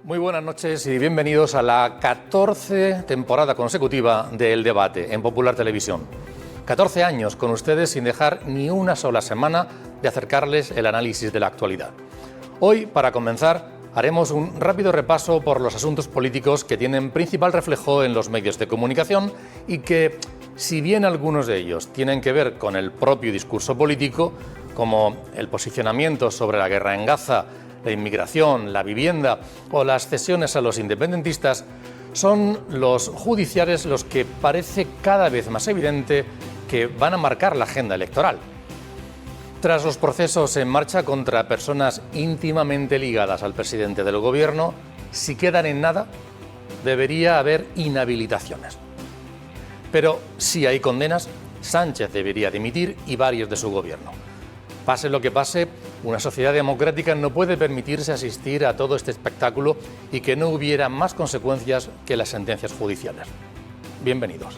Muy buenas noches y bienvenidos a la 14 temporada consecutiva de El Debate en Popular Televisión. 14 años con ustedes sin dejar ni una sola semana de acercarles el análisis de la actualidad. Hoy, para comenzar, haremos un rápido repaso por los asuntos políticos que tienen principal reflejo en los medios de comunicación y que, si bien algunos de ellos tienen que ver con el propio discurso político, como el posicionamiento sobre la guerra en Gaza, la inmigración, la vivienda o las cesiones a los independentistas, son los judiciales los que parece cada vez más evidente que van a marcar la agenda electoral. Tras los procesos en marcha contra personas íntimamente ligadas al presidente del gobierno, si quedan en nada, debería haber inhabilitaciones. Pero si hay condenas, Sánchez debería dimitir y varios de su gobierno. Pase lo que pase, una sociedad democrática no puede permitirse asistir a todo este espectáculo y que no hubiera más consecuencias que las sentencias judiciales. Bienvenidos.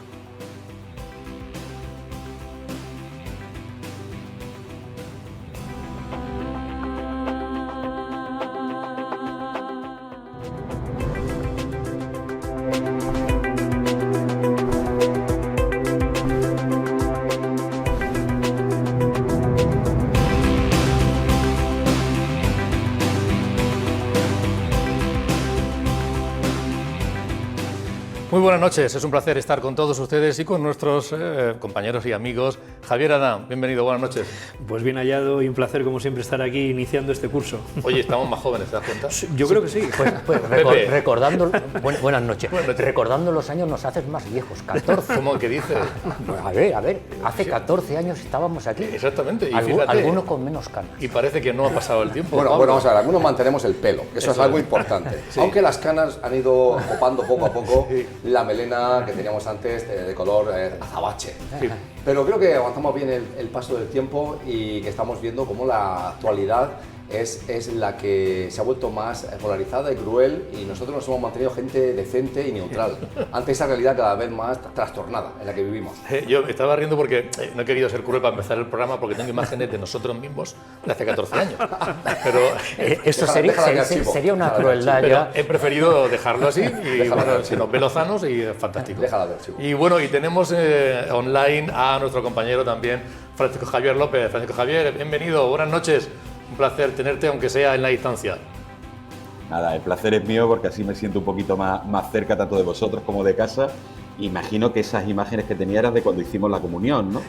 Muy buenas noches, es un placer estar con todos ustedes y con nuestros compañeros y amigos. Javier Adán, bienvenido, buenas noches. Pues bien hallado y un placer como siempre estar aquí iniciando este curso. Oye, estamos más jóvenes, ¿te das cuenta? Yo creo que sí. Recordando, buenas noches. Recordando los años nos haces más viejos, 14. ¿Cómo que dices? A ver, hace 14 años estábamos aquí. Exactamente, y fíjate, algunos con menos canas. Y parece que no ha pasado el tiempo. Bueno, vamos a ver, algunos mantenemos el pelo, eso es algo importante. Sí. Aunque las canas han ido copando poco a poco Sí. la melena que teníamos antes de color azabache. Sí. Pero creo que avanzamos bien el paso del tiempo y que estamos viendo cómo la actualidad es la que se ha vuelto más polarizada y cruel, y nosotros nos hemos mantenido gente decente y neutral ante esa realidad cada vez más trastornada en la que vivimos. Yo estaba riendo porque no he querido ser cruel para empezar el programa porque tengo imágenes de nosotros mismos de hace 14 años. Pero Eso déjala sería una déjala crueldad Pero ya. he preferido dejarlo así y Déjalo bueno, de se nos ve lozanos y es fantástico. Déjala de archivo. Y bueno, y tenemos online a nuestro compañero también, Francisco Javier López. Francisco Javier, bienvenido, buenas noches. Un placer tenerte, aunque sea en la distancia. Nada, el placer es mío porque así me siento un poquito más cerca tanto de vosotros como de casa. Imagino que esas imágenes que tenía eran de cuando hicimos la comunión, ¿no?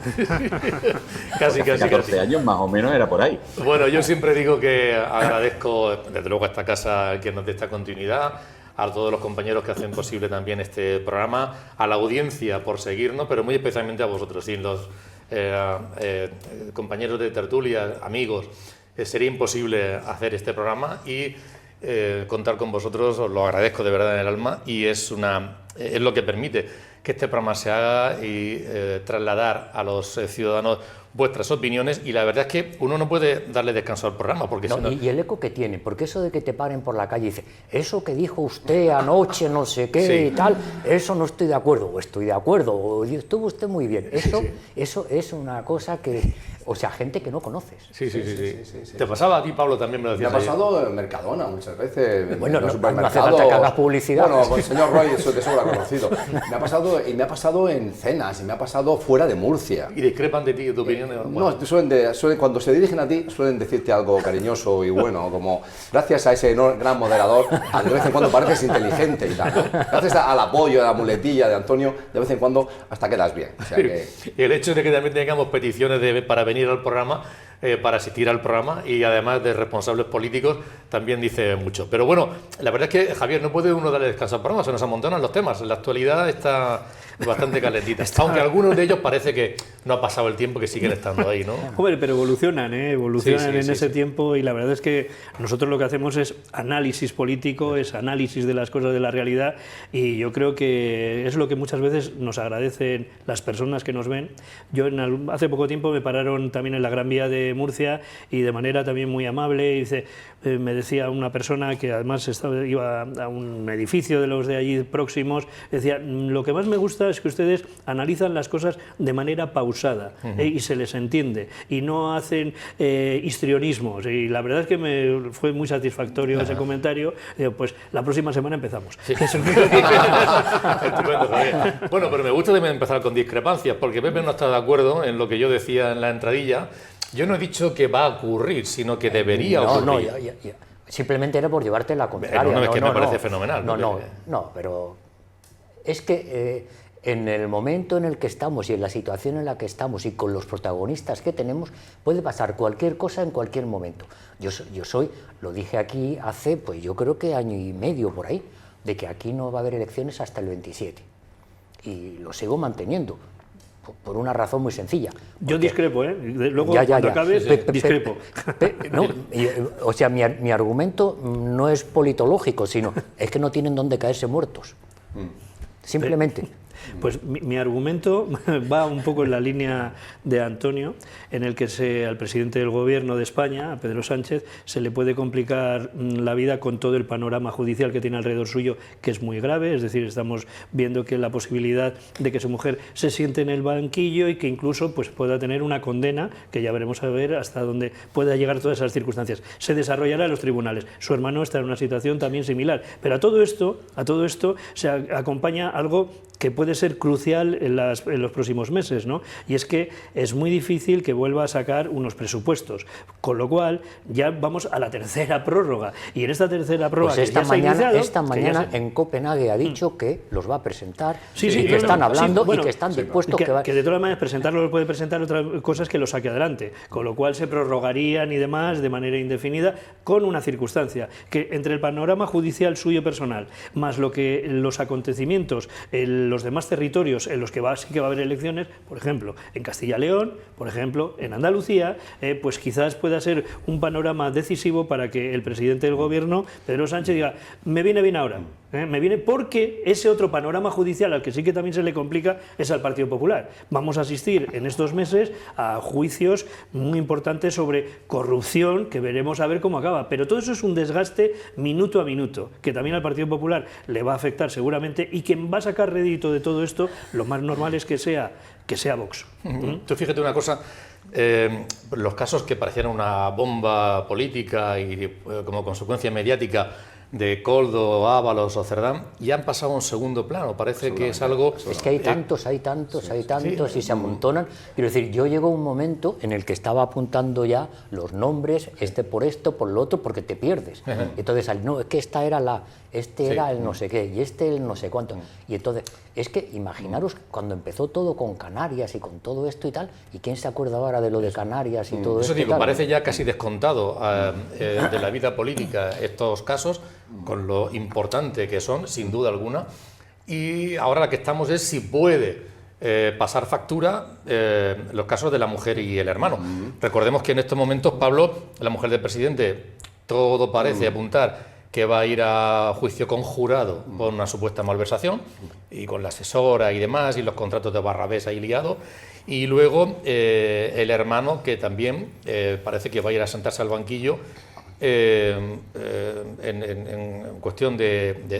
Casi. 14 años más o menos era por ahí. Bueno, yo siempre digo que agradezco, desde luego, a esta casa que nos dé esta continuidad, a todos los compañeros que hacen posible también este programa, a la audiencia por seguirnos, pero muy especialmente a vosotros, sin los compañeros de tertulia, amigos, sería imposible hacer este programa y contar con vosotros, os lo agradezco de verdad en el alma, y es lo que permite que este programa se haga y trasladar a los ciudadanos vuestras opiniones, y la verdad es que uno no puede darle descanso al programa porque No, si no... y el eco que tiene, porque eso de que te paren por la calle y dice, eso que dijo usted anoche, no sé qué Sí. y tal, eso no estoy de acuerdo, o estoy de acuerdo, o estuvo usted muy bien. Eso es una cosa que, o sea, gente que no conoces. Sí. ¿Te pasaba a ti, Pablo, también me lo Me ha decías ayer? pasado en Mercadona muchas veces. Bueno, en los no hace supermercados. falta que hagas publicidad. Bueno, con el señor Roy eso de sobra conocido. Me ha pasado en cenas, y me ha pasado fuera de Murcia. ¿Y discrepan de ti, de tu opinión? No, cuando se dirigen a ti suelen decirte algo cariñoso y bueno, como gracias a ese gran moderador, de vez en cuando pareces inteligente y tal, ¿no? Gracias al apoyo, a la muletilla de Antonio, de vez en cuando hasta quedas bien. O sea que... Y el hecho de que también tengamos peticiones para venir al programa, para asistir al programa, y además de responsables políticos, también dice mucho. Pero bueno, la verdad es que, Javier, no puede uno darle descanso al programa, se nos amontonan los temas. La actualidad está bastante calentita, aunque algunos de ellos parece que no ha pasado el tiempo, que siguen estando ahí, ¿no? Joder, pero evolucionan Sí, en ese tiempo, y la verdad es que nosotros lo que hacemos es análisis político, es análisis de las cosas de la realidad, y yo creo que es lo que muchas veces nos agradecen las personas que nos ven. Yo hace poco tiempo me pararon también en la Gran Vía de Murcia, y de manera también muy amable, dice, me decía una persona que además iba a un edificio de los de allí próximos, decía, lo que más me gusta es que ustedes analizan las cosas de manera pausada y se les entiende, y no hacen histrionismos, y la verdad es que me fue muy satisfactorio ese comentario. Digo, pues la próxima semana empezamos. Sí. Estupendo, Javier. Bueno, pero me gusta también empezar con discrepancias, porque Pepe no está de acuerdo en lo que yo decía en la entradilla. Yo no he dicho que va a ocurrir, sino que debería ocurrir. No, simplemente era por llevarte la contraria. Es que me parece fenomenal. No, pero es que en el momento en el que estamos y en la situación en la que estamos y con los protagonistas que tenemos, puede pasar cualquier cosa en cualquier momento. Lo dije aquí hace, pues yo creo que año y medio por ahí, de que aquí no va a haber elecciones hasta el 27. Y lo sigo manteniendo. Por una razón muy sencilla. Yo discrepo, ¿eh? Luego, cuando acabes, discrepo. O sea, mi argumento no es politológico, sino es que no tienen dónde caerse muertos. Simplemente. Pues mi argumento va un poco en la línea de Antonio, en el que al presidente del Gobierno de España, a Pedro Sánchez, se le puede complicar la vida con todo el panorama judicial que tiene alrededor suyo, que es muy grave. Es decir, estamos viendo que la posibilidad de que su mujer se siente en el banquillo y que incluso pues, pueda tener una condena, que ya veremos a ver hasta dónde pueda llegar todas esas circunstancias. Se desarrollará en los tribunales. Su hermano está en una situación también similar. Pero a todo esto se acompaña algo que puede ser crucial en los próximos meses, ¿no? Y es que es muy difícil que vuelva a sacar unos presupuestos, con lo cual ya vamos a la tercera prórroga, y en esta tercera prórroga pues esta mañana en Copenhague ha dicho que los va a presentar y que están hablando y que están dispuestos que de todas maneras presentarlo lo puede presentar, otras cosas que lo saque adelante, con lo cual se prorrogarían y demás de manera indefinida, con una circunstancia, que entre el panorama judicial suyo personal, más los acontecimientos en los demás territorios en los que sí que va a haber elecciones, por ejemplo, en Castilla y León, por ejemplo, en Andalucía, pues quizás pueda ser un panorama decisivo para que el presidente del Gobierno, Pedro Sánchez, diga, me viene bien ahora, me viene porque ese otro panorama judicial al que sí que también se le complica es al Partido Popular. Vamos a asistir en estos meses a juicios muy importantes sobre corrupción, que veremos a ver cómo acaba, pero todo eso es un desgaste minuto a minuto, que también al Partido Popular le va a afectar seguramente, y quien va a sacar rédito de todo esto, lo más normal es que sea Vox. Tú fíjate una cosa, los casos que parecían una bomba política y como consecuencia mediática de Koldo, Ábalos o Cerdán, ya han pasado a un segundo plano. Parece que es algo... Es que hay tantos y se amontonan. Quiero decir, yo llegó un momento en el que estaba apuntando ya los nombres, por esto, por lo otro, porque te pierdes. Entonces, no, es que esta era era el no sé qué, y el no sé cuánto. Y entonces, es que imaginaros cuando empezó todo con Canarias y con todo esto y tal, ¿y quién se acuerda ahora de lo de Canarias y todo esto? Eso digo, parece ya casi descontado de la vida política estos casos, con lo importante que son, sin duda alguna, y ahora la que estamos es si puede pasar factura los casos de la mujer y el hermano. Recordemos que en estos momentos, Pablo, la mujer del presidente, todo parece apuntar que va a ir a juicio conjurado por una supuesta malversación, y con la asesora y demás, y los contratos de Barrabés ahí liados, y luego el hermano, que también parece que va a ir a sentarse al banquillo en cuestión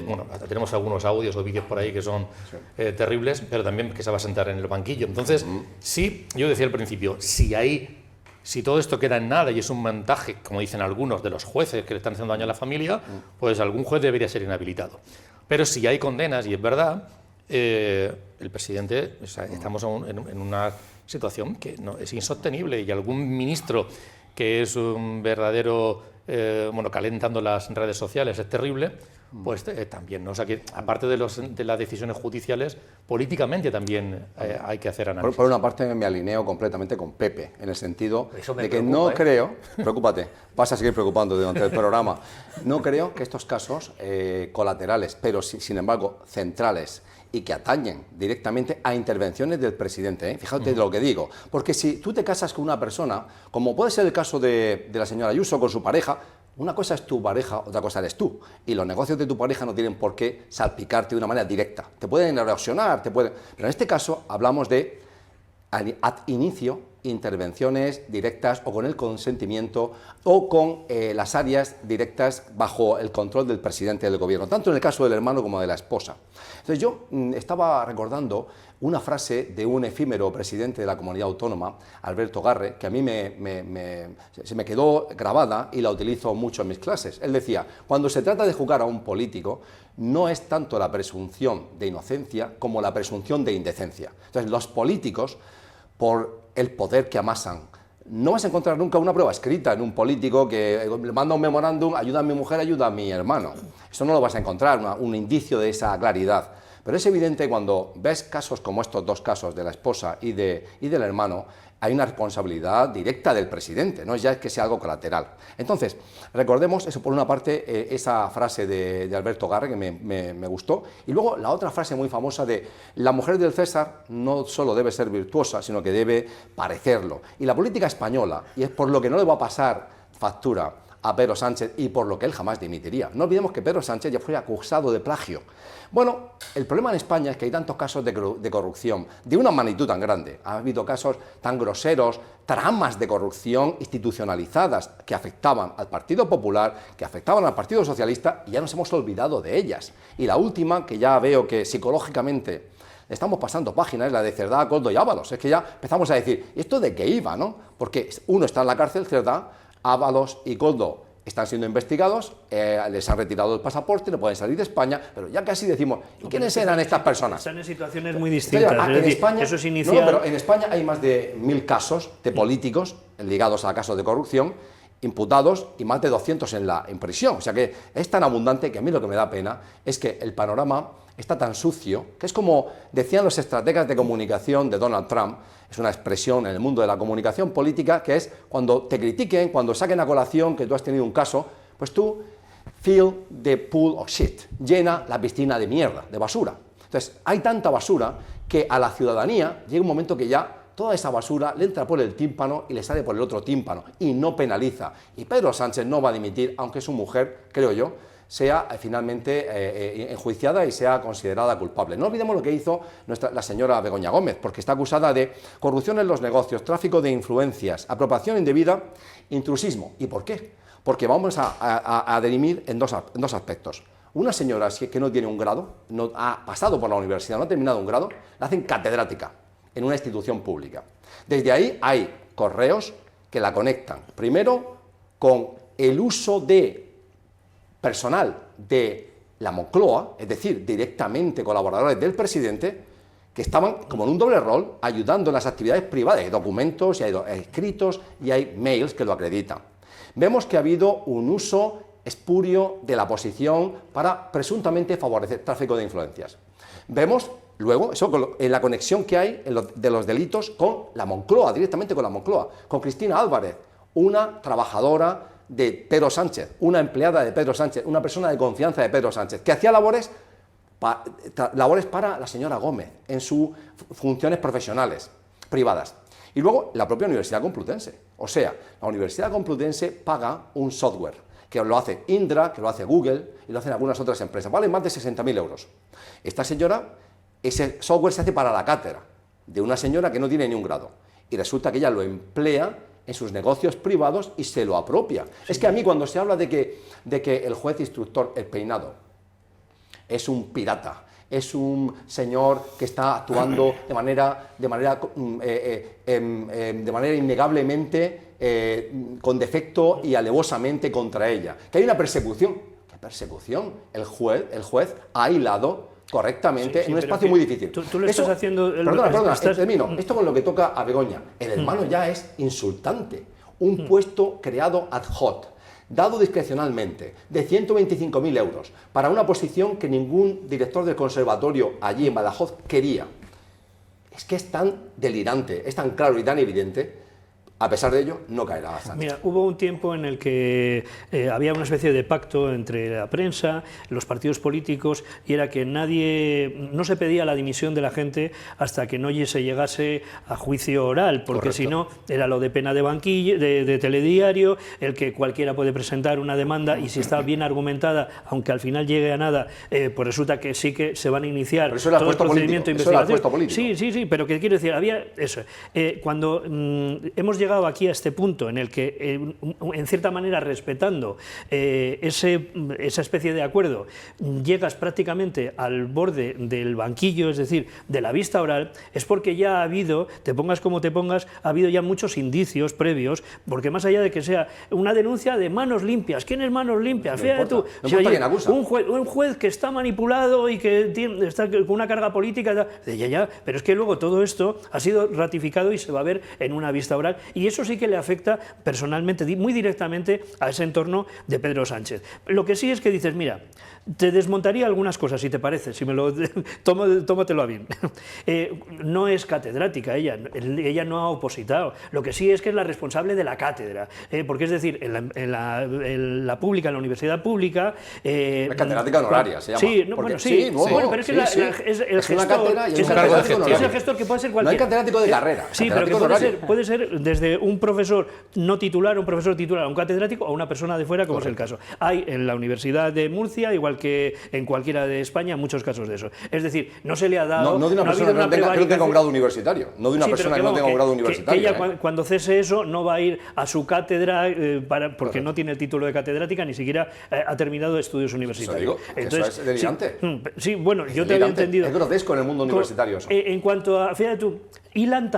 bueno, hasta tenemos algunos audios o vídeos por ahí que son terribles, pero también que se va a sentar en el banquillo. Entonces, sí, yo decía al principio, si todo esto queda en nada y es un montaje, como dicen algunos, de los jueces que le están haciendo daño a la familia, pues algún juez debería ser inhabilitado. Pero si hay condenas, y es verdad, el presidente, estamos en una situación que no, es insostenible, y algún ministro que es un verdadero, calentando las redes sociales, es terrible, pues también, ¿no? O sea que, aparte de las decisiones judiciales, políticamente también hay que hacer análisis. Por una parte me alineo completamente con Pepe, en el sentido de que no creo, preocúpate, vas a seguir preocupándote durante el programa, no creo que estos casos colaterales, pero sin embargo centrales, y que atañen directamente a intervenciones del presidente, fíjate de lo que digo, porque si tú te casas con una persona, como puede ser el caso de la señora Ayuso con su pareja, una cosa es tu pareja, otra cosa eres tú, y los negocios de tu pareja no tienen por qué salpicarte de una manera directa, te pueden erosionar, pero en este caso hablamos de ad inicio intervenciones directas o con el consentimiento o con las áreas directas bajo el control del presidente del gobierno, tanto en el caso del hermano como de la esposa. Entonces yo estaba recordando una frase de un efímero presidente de la comunidad autónoma, Alberto Garre, que a mí se me quedó grabada y la utilizo mucho en mis clases. Él decía, cuando se trata de juzgar a un político, no es tanto la presunción de inocencia como la presunción de indecencia. Entonces los políticos, por el poder que amasan, no vas a encontrar nunca una prueba escrita en un político que le manda un memorándum, ayuda a mi mujer, ayuda a mi hermano. Eso no lo vas a encontrar, un indicio de esa claridad. Pero es evidente cuando ves casos como estos dos casos de la esposa y del hermano, hay una responsabilidad directa del presidente, no es ya que sea algo colateral. Entonces, recordemos eso por una parte, esa frase de Alberto Garre que me gustó, y luego la otra frase muy famosa de la mujer del César no solo debe ser virtuosa, sino que debe parecerlo. Y la política española, y es por lo que no le va a pasar factura a Pedro Sánchez y por lo que él jamás dimitiría. No olvidemos que Pedro Sánchez ya fue acusado de plagio. Bueno, el problema en España es que hay tantos casos de corrupción de una magnitud tan grande. Ha habido casos tan groseros, tramas de corrupción institucionalizadas que afectaban al Partido Popular, que afectaban al Partido Socialista y ya nos hemos olvidado de ellas. Y la última, que ya veo que psicológicamente estamos pasando páginas, es la de Cerdá, Koldo y Ábalos. Es que ya empezamos a decir, ¿esto de qué iba, no? Porque uno está en la cárcel, Cerdá, Ábalos y Koldo están siendo investigados, les han retirado el pasaporte, no pueden salir de España, pero ya casi decimos, ¿y quiénes eran estas personas? Están en situaciones muy distintas. En España, eso es inicial. No, pero en España hay más de 1000 casos de políticos ligados a casos de corrupción, imputados y más de 200 en prisión. O sea que es tan abundante que a mí lo que me da pena es que el panorama está tan sucio, que es como decían los estrategas de comunicación de Donald Trump, es una expresión en el mundo de la comunicación política, que es cuando te critiquen, cuando saquen a colación que tú has tenido un caso, pues tú fill the pool of shit, llena la piscina de mierda, de basura. Entonces hay tanta basura que a la ciudadanía llega un momento que ya toda esa basura le entra por el tímpano y le sale por el otro tímpano y no penaliza. Y Pedro Sánchez no va a dimitir, aunque su mujer, creo yo, sea finalmente enjuiciada y sea considerada culpable. No olvidemos lo que hizo la señora Begoña Gómez, porque está acusada de corrupción en los negocios, tráfico de influencias, apropiación indebida, intrusismo. ¿Y por qué? Porque vamos a dirimir en dos aspectos. Una señora que no tiene un grado, no ha pasado por la universidad, no ha terminado un grado, la hacen catedrática en una institución pública. Desde ahí hay correos que la conectan, primero con el uso de personal de la Moncloa, es decir, directamente colaboradores del presidente, que estaban como en un doble rol, ayudando en las actividades privadas. Hay documentos, y hay escritos y hay mails que lo acreditan. Vemos que ha habido un uso espurio de la posición para presuntamente favorecer tráfico de influencias. Vemos luego eso en la conexión que hay de los delitos con la Moncloa, directamente con la Moncloa, con Cristina Álvarez, una trabajadora de Pedro Sánchez, una empleada de Pedro Sánchez, una persona de confianza de Pedro Sánchez, que hacía labores para la señora Gómez en sus funciones profesionales, privadas. Y luego la propia Universidad Complutense. O sea, la Universidad Complutense paga un software, que lo hace Indra, que lo hace Google y lo hacen algunas otras empresas. Vale más de 60.000 euros. Esta señora, ese software se hace para la cátedra de una señora que no tiene ni un grado. Y resulta que ella lo emplea en sus negocios privados y se lo apropia. Sí. Es que a mí cuando se habla de que el juez instructor, el Peinado, es un pirata, es un señor que está actuando de manera innegablemente con defecto y alevosamente contra ella, que hay una persecución. ¿Qué persecución? El juez ha hilado correctamente en un espacio muy difícil. Tú lo estás haciendo... Perdona, termino. Esto con lo que toca a Begoña. El hermano ya es insultante. Un puesto creado ad hoc, dado discrecionalmente, de 125.000 euros, para una posición que ningún director del conservatorio allí en Badajoz quería. Es que es tan delirante, es tan claro y tan evidente. A pesar de ello, no caerá Sánchez. Mira, hubo un tiempo en el que había una especie de pacto entre la prensa, los partidos políticos, y era que no se pedía la dimisión de la gente hasta que no se llegase a juicio oral, porque si no, era lo de pena de banquillo, de telediario, el que cualquiera puede presentar una demanda y si está bien argumentada, aunque al final llegue a nada, pues resulta que sí que se van a iniciar todo el procedimiento de investigación. Sí, pero que quiero decir, había eso. Cuando hemos llegado aquí a este punto en el que, en cierta manera, respetando esa especie de acuerdo, llegas prácticamente al borde del banquillo, es decir, de la vista oral, es porque ya ha habido, te pongas como te pongas, ha habido ya muchos indicios previos, porque más allá de que sea una denuncia de manos limpias, ¿quién es manos limpias? Fíjate tú, un juez que está manipulado y que está con una carga política, pero es que luego todo esto ha sido ratificado y se va a ver en una vista oral, y eso sí que le afecta personalmente, muy directamente a ese entorno de Pedro Sánchez. Lo que sí es que dices, mira, te desmontaría algunas cosas, si te parece, si me lo tómatelo a bien. No es catedrática ella no ha opositado, lo que sí es que es la responsable de la cátedra, porque es decir, en la pública, en la universidad pública... la catedrática honoraria se llama. Sí, pero es que es una cátedra y es un cargo de gestión. Es el gestor que puede ser cualquier... No hay catedrático de carrera. Sí, pero que puede ser desde un profesor no titular, un profesor titular, un catedrático o una persona de fuera, como es el caso. Hay en la Universidad de Murcia, igual que en cualquiera de España, muchos casos de eso. Es decir, no se le ha dado... No de una persona que no tenga un grado universitario. No de una persona que no tenga un grado universitario. Que ella cuando cese eso no va a ir a su cátedra porque no tiene el título de catedrática, ni siquiera ha terminado estudios universitarios. Eso es delirante. Sí, bueno, yo te había entendido. Es grotesco en el mundo universitario eso. En cuanto a, fíjate tú, se hila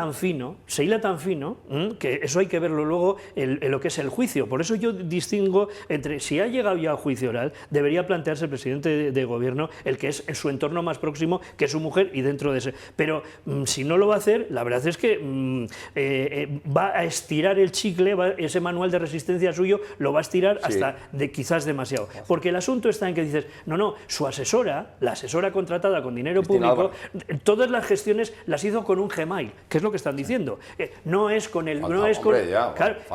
tan fino, que eso hay que verlo luego en lo que es el juicio. Por eso yo distingo entre, si ha llegado ya a juicio oral, debería plantearse el presidente de gobierno, el que es en su entorno más próximo, que es su mujer, y dentro de ese. Pero si no lo va a hacer, la verdad es que va a estirar el chicle, ese manual de resistencia suyo lo va a estirar hasta quizás demasiado. Porque el asunto está en que dices, su asesora, la asesora contratada con dinero público, todas las gestiones las hizo con un Gmail, que es lo que están diciendo. No es con el...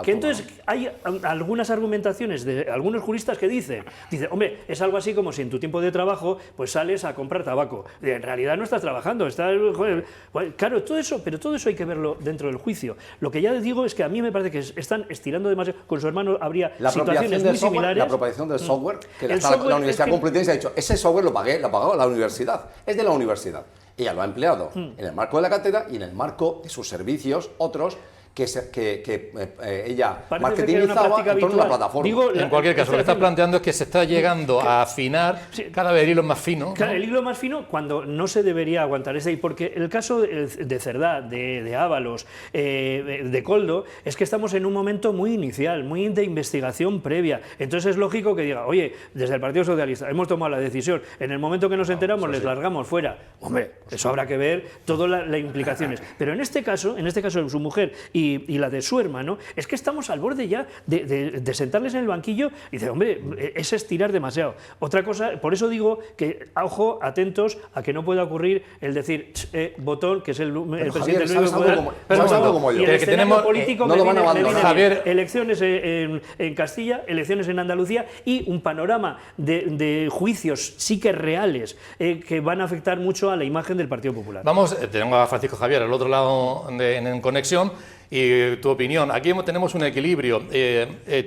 que entonces hay algunas argumentaciones de algunos juristas que dicen, hombre, es algo así como si en tu tiempo de trabajo pues sales a comprar tabaco. En realidad no estás trabajando, claro, todo eso, pero todo eso hay que verlo dentro del juicio. Lo que ya digo es que a mí me parece que están estirando demasiado. Con su hermano habría situaciones muy similares. La apropiación del software, que la Universidad Complutense ha dicho, ese software lo pagó la universidad, es de la universidad. Ella lo ha empleado en el marco de la cátedra y en el marco de sus servicios, otros que ella marketingizaba en torno a la plataforma. En cualquier caso, lo que está planteando es que se está llegando a afinar cada vez el hilo más fino. Claro, el hilo más fino cuando no se debería aguantar. Es ahí, porque el caso de Cerdá, de Ábalos, de Koldo, es que estamos en un momento muy inicial, muy de investigación previa. Entonces es lógico que diga, oye, desde el Partido Socialista hemos tomado la decisión, en el momento que nos enteramos les largamos fuera. Hombre, eso habrá que ver todas las implicaciones. Pero en este caso su mujer y la de su hermano, es que estamos al borde ya de sentarles en el banquillo y decir, hombre, es estirar demasiado. Otra cosa, por eso digo que, ojo, atentos a que no pueda ocurrir el decir, Botón, que es el presidente del único poder, y el escenario político no me lo van a abandonar. Javier, elecciones en Castilla, elecciones en Andalucía y un panorama de juicios sí que reales que van a afectar mucho a la imagen del Partido Popular. Vamos, tengo a Francisco Javier al otro lado en conexión. Y tu opinión, aquí tenemos un equilibrio.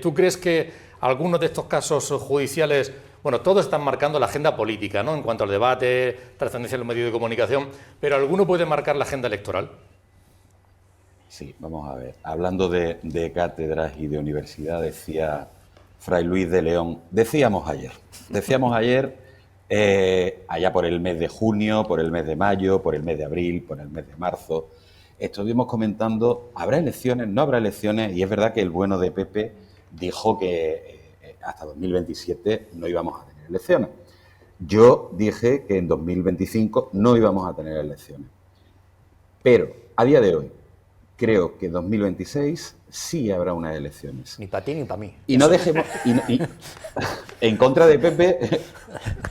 ¿Tú crees que algunos de estos casos judiciales, bueno, todos están marcando la agenda política, ¿no?, en cuanto al debate, trascendencia en los medios de comunicación, pero alguno puede marcar la agenda electoral? Sí, vamos a ver. Hablando de cátedras y de universidad, decía Fray Luis de León, decíamos ayer, allá por el mes de junio, por el mes de mayo, por el mes de abril, por el mes de marzo, estuvimos comentando, ¿habrá elecciones? ¿No habrá elecciones? Y es verdad que el bueno de Pepe dijo que hasta 2027 no íbamos a tener elecciones. Yo dije que en 2025 no íbamos a tener elecciones. Pero, a día de hoy, creo que 2026 sí habrá unas elecciones. Ni para ti ni para mí. Y no dejemos... en contra de Pepe...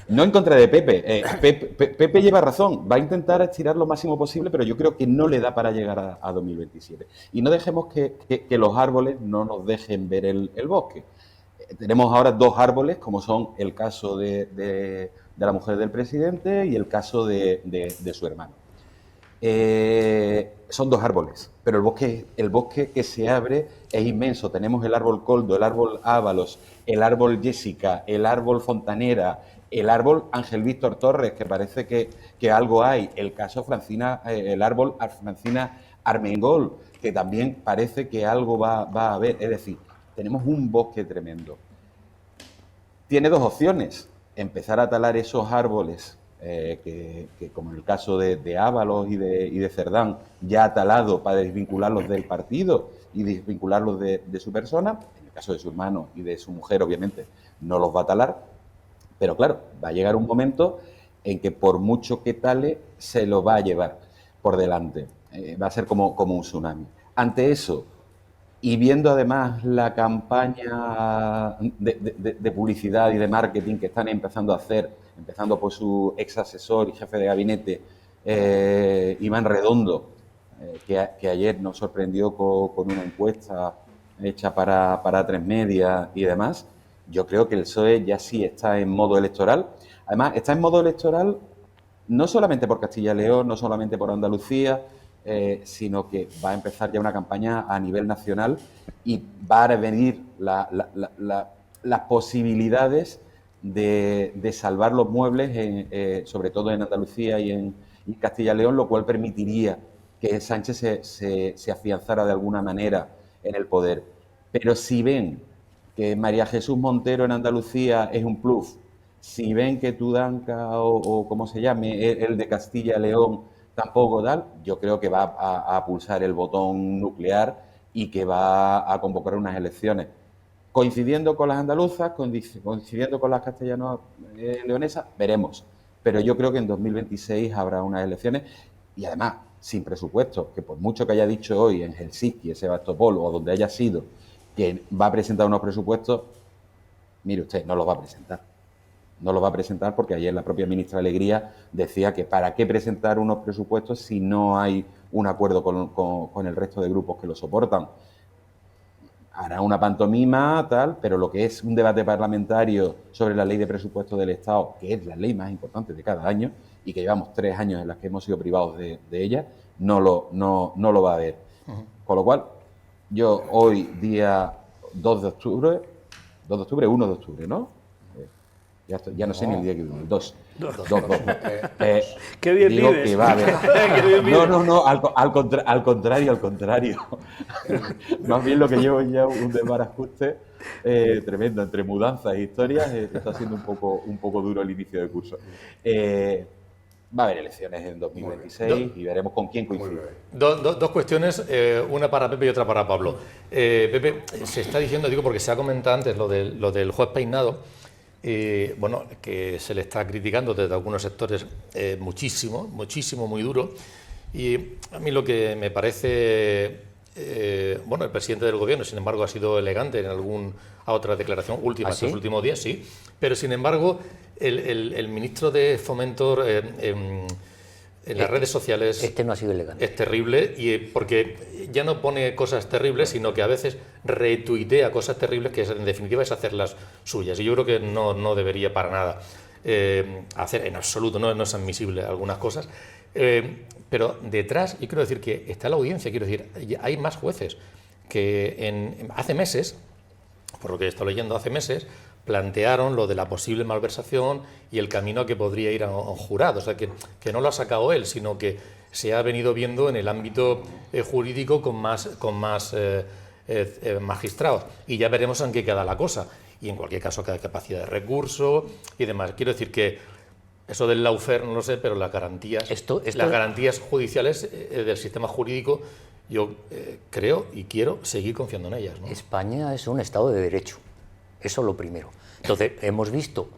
No en contra de Pepe. Pepe lleva razón. Va a intentar estirar lo máximo posible, pero yo creo que no le da para llegar a 2027. Y no dejemos que los árboles no nos dejen ver el bosque. Tenemos ahora 2 árboles, como son el caso de la mujer del presidente y el caso de su hermano. Son 2 árboles, pero el bosque que se abre es inmenso. Tenemos el árbol Coldo, el árbol Ábalos, el árbol Jessica, el árbol Fontanera, el árbol Ángel Víctor Torres, que parece que algo hay, el caso Francina, el árbol Francina Armengol, que también parece que algo va a haber. Es decir, tenemos un bosque tremendo. Tiene 2 opciones: empezar a talar esos árboles, que como en el caso de Ábalos y de Cerdán, ya ha talado para desvincularlos del partido y desvincularlos de su persona. En el caso de su hermano y de su mujer, obviamente, no los va a talar. Pero claro, va a llegar un momento en que por mucho que tale, se lo va a llevar por delante. Va a ser como un tsunami. Ante eso, y viendo además la campaña de publicidad y de marketing que están empezando a hacer, empezando por su ex asesor y jefe de gabinete, Iván Redondo, que ayer nos sorprendió con una encuesta hecha para 3 Media y demás, yo creo que el PSOE ya sí está en modo electoral. Además, está en modo electoral no solamente por Castilla y León, no solamente por Andalucía, sino que va a empezar ya una campaña a nivel nacional y va a venir las posibilidades de salvar los muebles, sobre todo en Andalucía y en Castilla y León, lo cual permitiría que Sánchez se afianzara de alguna manera en el poder. Pero si ven que María Jesús Montero en Andalucía es un plus, si ven que Tudanca o como se llame, el de Castilla y León tampoco tal, yo creo que va a pulsar el botón nuclear y que va a convocar unas elecciones. Coincidiendo con las andaluzas, coincidiendo con las castellano-leonesas, veremos. Pero yo creo que en 2026 habrá unas elecciones y además sin presupuesto, que por mucho que haya dicho hoy en Helsinki, en Sebastopol o donde haya sido, que va a presentar unos presupuestos, mire usted, no los va a presentar. No los va a presentar porque ayer la propia ministra Alegría decía que para qué presentar unos presupuestos si no hay un acuerdo con el resto de grupos que lo soportan. Hará una pantomima, tal, pero lo que es un debate parlamentario sobre la ley de presupuestos del Estado, que es la ley más importante de cada año y que llevamos 3 años en las que hemos sido privados de ella, no lo va a haber. Con lo cual, yo hoy, día 1 de octubre, ¿no? Ya no sé ni el día que viene, 2. Qué bien digo vives. Que va a haber. No, al contrario. Más bien lo que llevo ya un desbarajuste tremendo entre mudanzas e historias. Está siendo un poco duro el inicio de curso. Va a haber elecciones en 2026 y veremos con quién coincide. Dos cuestiones, una para Pepe y otra para Pablo. Pepe, se está diciendo, digo porque se ha comentado antes lo del juez Peinado, bueno, que se le está criticando desde algunos sectores muchísimo, muy duro. Y a mí lo que me parece, bueno, el presidente del gobierno, sin embargo, ha sido elegante en alguna otra declaración última, ¿Ah, sí? estos últimos días, sí, pero sin embargo, el ministro de Fomento en las redes sociales Este no ha sido elegante. es terrible, y porque ya no pone cosas terribles, sino que a veces retuitea cosas terribles que en definitiva es hacerlas suyas. Y yo creo que no debería para nada hacer en absoluto, no es admisible algunas cosas. Pero detrás, y quiero decir que está la audiencia, quiero decir, hay más jueces que hace meses, por lo que he estado leyendo hace meses, plantearon lo de la posible malversación y el camino a que podría ir a un jurado. O sea, que no lo ha sacado él, sino que se ha venido viendo en el ámbito jurídico con más magistrados. Y ya veremos en qué queda la cosa. Y en cualquier caso, cada capacidad de recurso y demás. Quiero decir que eso del lawfare no lo sé, pero las garantías judiciales del sistema jurídico, yo creo y quiero seguir confiando en ellas, ¿no? España es un Estado de Derecho. Eso es lo primero. Entonces, hemos visto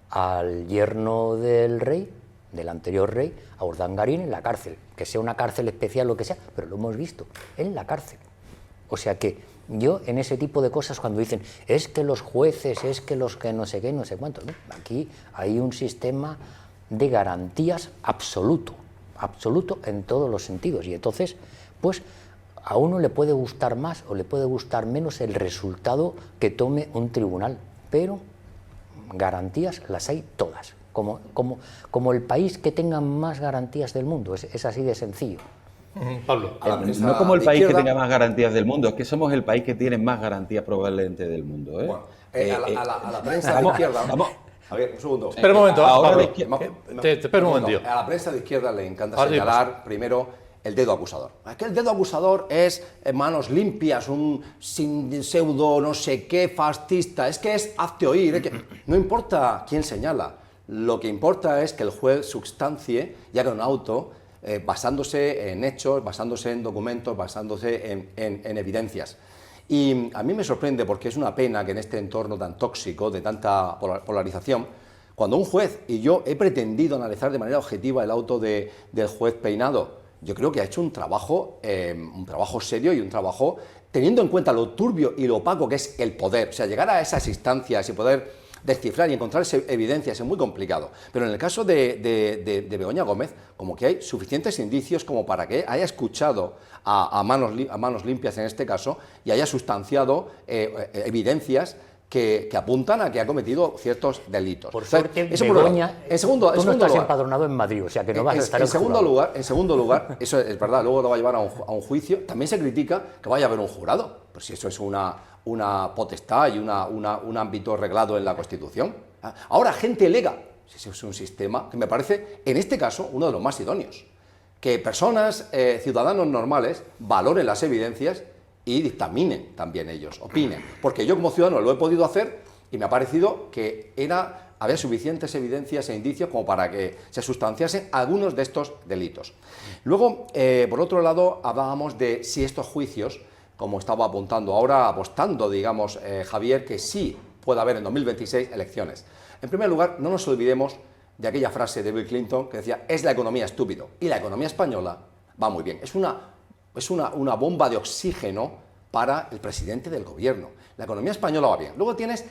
al yerno del rey del anterior rey, a Urdangarín en la cárcel, que sea una cárcel especial, lo que sea, pero lo hemos visto, en la cárcel. O sea que yo en ese tipo de cosas cuando dicen, es que los jueces, es que los que no sé qué, no sé cuánto, ¿no? Aquí hay un sistema de garantías absoluto, absoluto en todos los sentidos. Y entonces, pues a uno le puede gustar más o le puede gustar menos el resultado que tome un tribunal, pero garantías las hay todas, como el país que tenga más garantías del mundo, es así de sencillo. Pablo. No como el país que tenga más garantías del mundo, es que somos el país que tiene más garantías probablemente del mundo. Bueno, a la prensa de izquierda... A ver, un segundo. Espera un momento, ahora Pablo. Espera un momento, tío. A la prensa de izquierda le encanta señalar primero el dedo acusador. Es que el dedo acusador es manos limpias, un sin pseudo no sé qué fascista, es que es hazte oír, es que no importa quién señala, lo que importa es que el juez substancie y haga un auto basándose en hechos, basándose en documentos, basándose en evidencias. Y a mí me sorprende porque es una pena que en este entorno tan tóxico, de tanta polarización, cuando un juez, y yo he pretendido analizar de manera objetiva el auto del juez Peinado, yo creo que ha hecho un trabajo serio y un trabajo teniendo en cuenta lo turbio y lo opaco que es el poder. O sea, llegar a esas instancias y poder descifrar y encontrar evidencias es muy complicado. Pero en el caso de Begoña Gómez, como que hay suficientes indicios como para que haya escuchado a manos limpias en este caso y haya sustanciado evidencias que apuntan a que ha cometido ciertos delitos. Por suerte, Begoña, tú no estás empadronado en Madrid, o sea que no vas a estar en segundo lugar, eso es verdad, luego lo va a llevar a un juicio, también se critica que vaya a haber un jurado, pues si eso es una potestad y un ámbito reglado en la Constitución. Ahora, gente lega, eso es un sistema que me parece, en este caso, uno de los más idóneos. Que personas, ciudadanos normales, valoren las evidencias y dictaminen también ellos, opinen. Porque yo como ciudadano lo he podido hacer y me ha parecido que había suficientes evidencias e indicios como para que se sustanciasen algunos de estos delitos. Luego, por otro lado, hablábamos de si estos juicios, como estaba apostando, digamos, Javier, que sí puede haber en 2026 elecciones. En primer lugar, no nos olvidemos de aquella frase de Bill Clinton que decía, es la economía estúpido, y la economía española va muy bien. Es una bomba de oxígeno para el presidente del gobierno. La economía española va bien. Luego tienes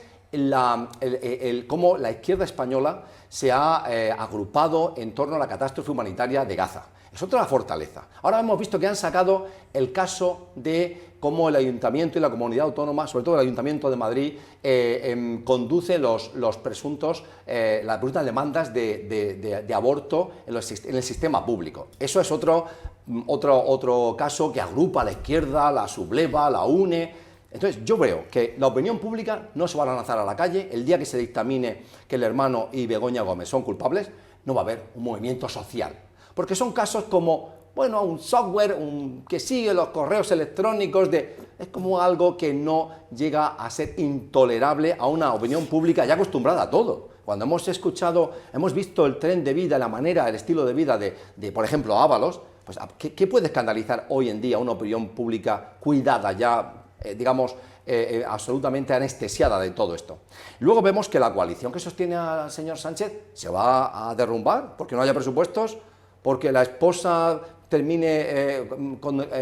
cómo la izquierda española se ha agrupado en torno a la catástrofe humanitaria de Gaza. Es otra fortaleza. Ahora hemos visto que han sacado el caso de cómo el ayuntamiento y la comunidad autónoma, sobre todo el ayuntamiento de Madrid, conduce las presuntas demandas de aborto en el sistema público. Eso es otro caso que agrupa a la izquierda, la subleva, la une. Entonces yo veo que la opinión pública no se va a lanzar a la calle. El día que se dictamine que el hermano y Begoña Gómez son culpables, no va a haber un movimiento social. Porque son casos como, bueno, un software que sigue los correos electrónicos, es como algo que no llega a ser intolerable a una opinión pública ya acostumbrada a todo. Cuando hemos visto el tren de vida, la manera, el estilo de vida de por ejemplo, Ábalos, pues ¿qué puede escandalizar hoy en día una opinión pública cuidada ya, absolutamente anestesiada de todo esto? Luego vemos que la coalición que sostiene al señor Sánchez se va a derrumbar porque no haya presupuestos, porque la esposa termine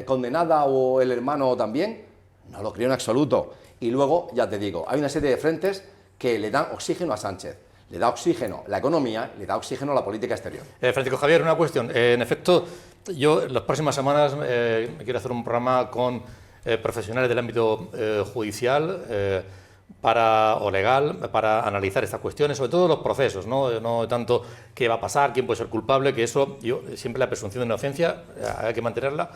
condenada o el hermano también. No lo creo en absoluto. Y luego, ya te digo, hay una serie de frentes que le dan oxígeno a Sánchez. Le da oxígeno la economía, le da oxígeno a la política exterior. Francisco Javier, una cuestión. En efecto, yo en las próximas semanas quiero hacer un programa con profesionales del ámbito judicial o legal para analizar estas cuestiones, sobre todo los procesos, no tanto qué va a pasar, quién puede ser culpable, que eso, siempre la presunción de inocencia hay que mantenerla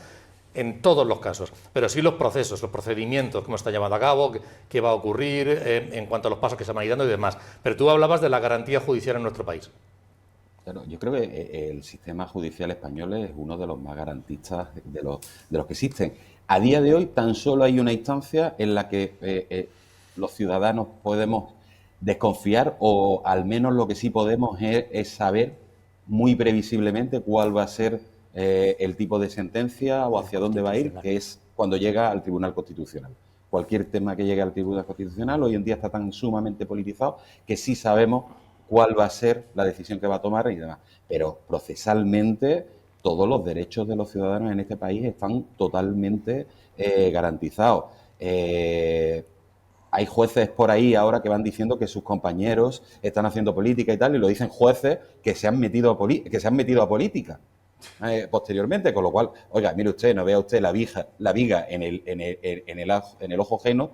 en todos los casos, pero sí los procesos, los procedimientos, cómo está llevando a cabo, qué va a ocurrir en cuanto a los pasos que se van dando y demás. Pero tú hablabas de la garantía judicial en nuestro país. Claro, yo creo que el sistema judicial español es uno de los más garantistas de los que existen. A día de hoy tan solo hay una instancia en la que los ciudadanos podemos desconfiar, o al menos lo que sí podemos es saber muy previsiblemente cuál va a ser el tipo de sentencia o hacia dónde va a ir, que es cuando llega al Tribunal Constitucional. Cualquier tema que llegue al Tribunal Constitucional hoy en día está tan sumamente politizado que sí sabemos cuál va a ser la decisión que va a tomar y demás. Pero procesalmente todos los derechos de los ciudadanos en este país están totalmente garantizados. Hay jueces por ahí ahora que van diciendo que sus compañeros están haciendo política y tal, y lo dicen jueces que se han metido a política posteriormente, con lo cual, oiga, mire usted, no vea usted la viga en el ojo ajeno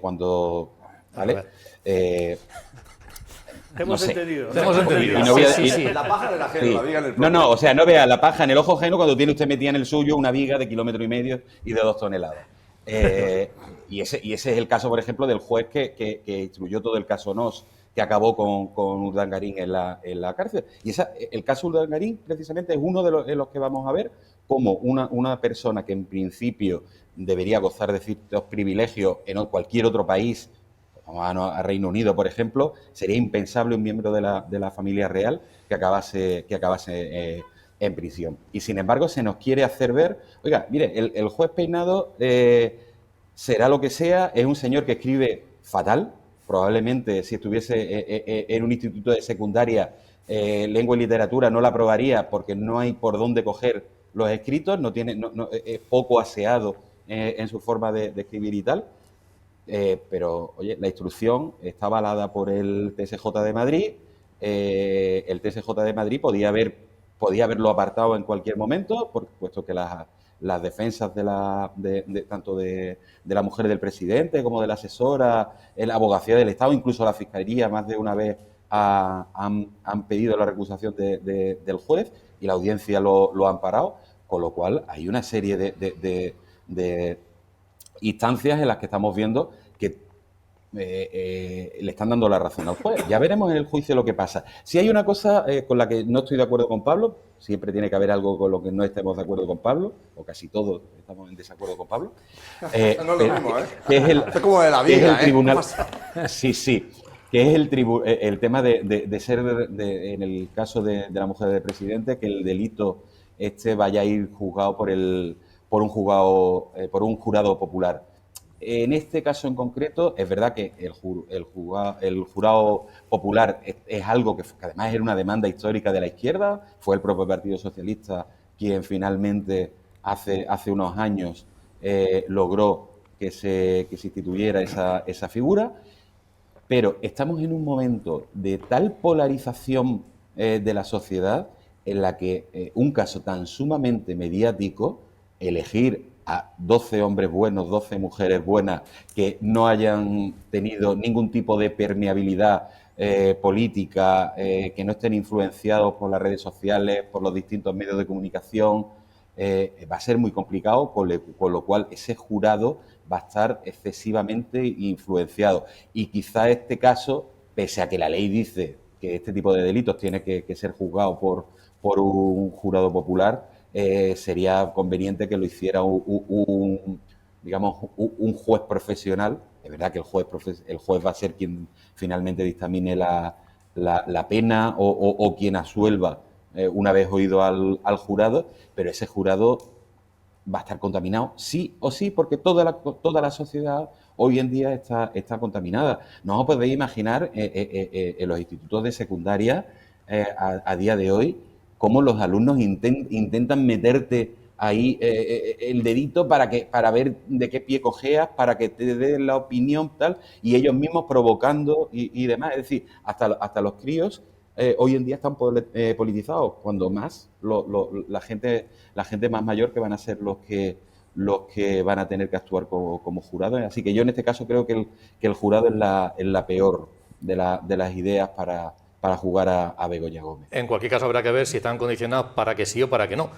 cuando, ¿vale? Hemos entendido. Hemos entendido. Y no voy a- Sí, sí. La paja en el ajeno, Sí. la viga en el propio. No, o sea, no vea la paja en el ojo ajeno cuando tiene usted metida en el suyo una viga de 1,5 km y de 2 toneladas. Y ese es el caso, por ejemplo, del juez que instruyó todo el caso Nos, que acabó con Urdangarín en la cárcel. Y el caso Urdangarín, precisamente, es uno de los que vamos a ver como una persona que en principio debería gozar de ciertos privilegios en cualquier otro país, vamos a Reino Unido, por ejemplo, sería impensable un miembro de la familia real que acabase en prisión. Y sin embargo se nos quiere hacer ver, oiga, mire, el juez Peinado será lo que sea, es un señor que escribe fatal, probablemente si estuviese en un instituto de secundaria, lengua y literatura no la aprobaría porque no hay por dónde coger los escritos, es poco aseado en su forma de escribir y tal. Pero, oye, la instrucción está avalada por el TSJ de Madrid. El TSJ de Madrid podía haberlo apartado en cualquier momento, puesto que las defensas tanto de la mujer del presidente como de la asesora, la abogacía del Estado, incluso la Fiscalía, más de una vez han pedido la recusación del juez y la audiencia lo ha amparado, con lo cual hay una serie de instancias en las que estamos viendo que le están dando la razón al juez. Ya veremos en el juicio lo que pasa. Si hay una cosa con la que no estoy de acuerdo con Pablo, siempre tiene que haber algo con lo que no estemos de acuerdo con Pablo, o casi todos estamos en desacuerdo con Pablo. No es lo mismo, ¿eh? Que es Esto es como de la que es vida, el ¿eh? tribunal. ¿Qué pasa? Sí. Que es el tema de ser, en el caso de la mujer del presidente, que el delito vaya a ir juzgado por un jurado popular. En este caso en concreto, es verdad que el jurado popular es algo que además era una demanda histórica de la izquierda, fue el propio Partido Socialista quien finalmente hace unos años logró que se instituyera esa figura, pero estamos en un momento de tal polarización de la sociedad en la que un caso tan sumamente mediático, elegir a 12 hombres buenos, 12 mujeres buenas, que no hayan tenido ningún tipo de permeabilidad política, que no estén influenciados por las redes sociales, por los distintos medios de comunicación, va a ser muy complicado, con lo cual ese jurado va a estar excesivamente influenciado. Y quizá este caso, pese a que la ley dice que este tipo de delitos tiene que ser juzgado por un jurado popular, sería conveniente que lo hiciera un juez profesional. Es verdad que el juez va a ser quien finalmente dictamine la pena o quien asuelva una vez oído al jurado, pero ese jurado va a estar contaminado sí o sí, porque toda la sociedad hoy en día está contaminada. No os podéis imaginar en los institutos de secundaria a día de hoy cómo los alumnos intentan meterte ahí el dedito para ver de qué pie cojeas, para que te den la opinión, tal, y ellos mismos provocando y demás. Es decir, hasta los críos hoy en día están politizados, cuando más la gente más mayor que van a ser los que van a tener que actuar como jurados. Así que yo en este caso creo que el jurado es la peor de las ideas para jugar a Begoña Gómez. En cualquier caso habrá que ver si están condicionados para que sí o para que no,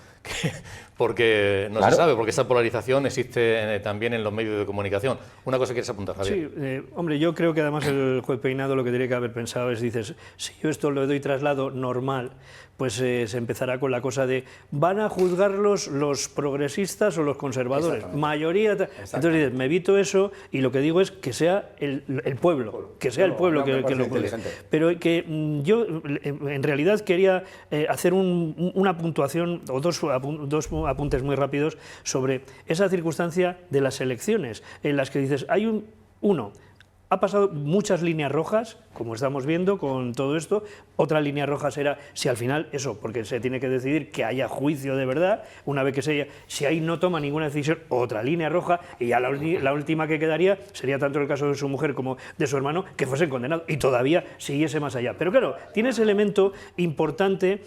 porque no Claro. se sabe, porque esa polarización existe también en los medios de comunicación. Una cosa que quieres apuntar, Javier. Sí, hombre, yo creo que además el juez Peinado lo que tiene que haber pensado es, dices, si yo esto le doy traslado normal, pues se empezará con la cosa de, ¿van a juzgarlos los progresistas o los conservadores? Mayoría. Entonces dices, me evito eso y lo que digo es que sea el pueblo, que sea el pueblo que lo juzgue. Pero que yo en realidad quería hacer una puntuación o dos apuntes muy rápidos sobre esa circunstancia de las elecciones, en las que dices, ha pasado muchas líneas rojas, como estamos viendo con todo esto. Otra línea roja será si al final, eso, porque se tiene que decidir que haya juicio de verdad, una vez que se haya, si ahí no toma ninguna decisión, otra línea roja, y ya la última que quedaría sería tanto el caso de su mujer como de su hermano, que fuesen condenados y todavía siguiese más allá. Pero claro, tiene ese elemento importante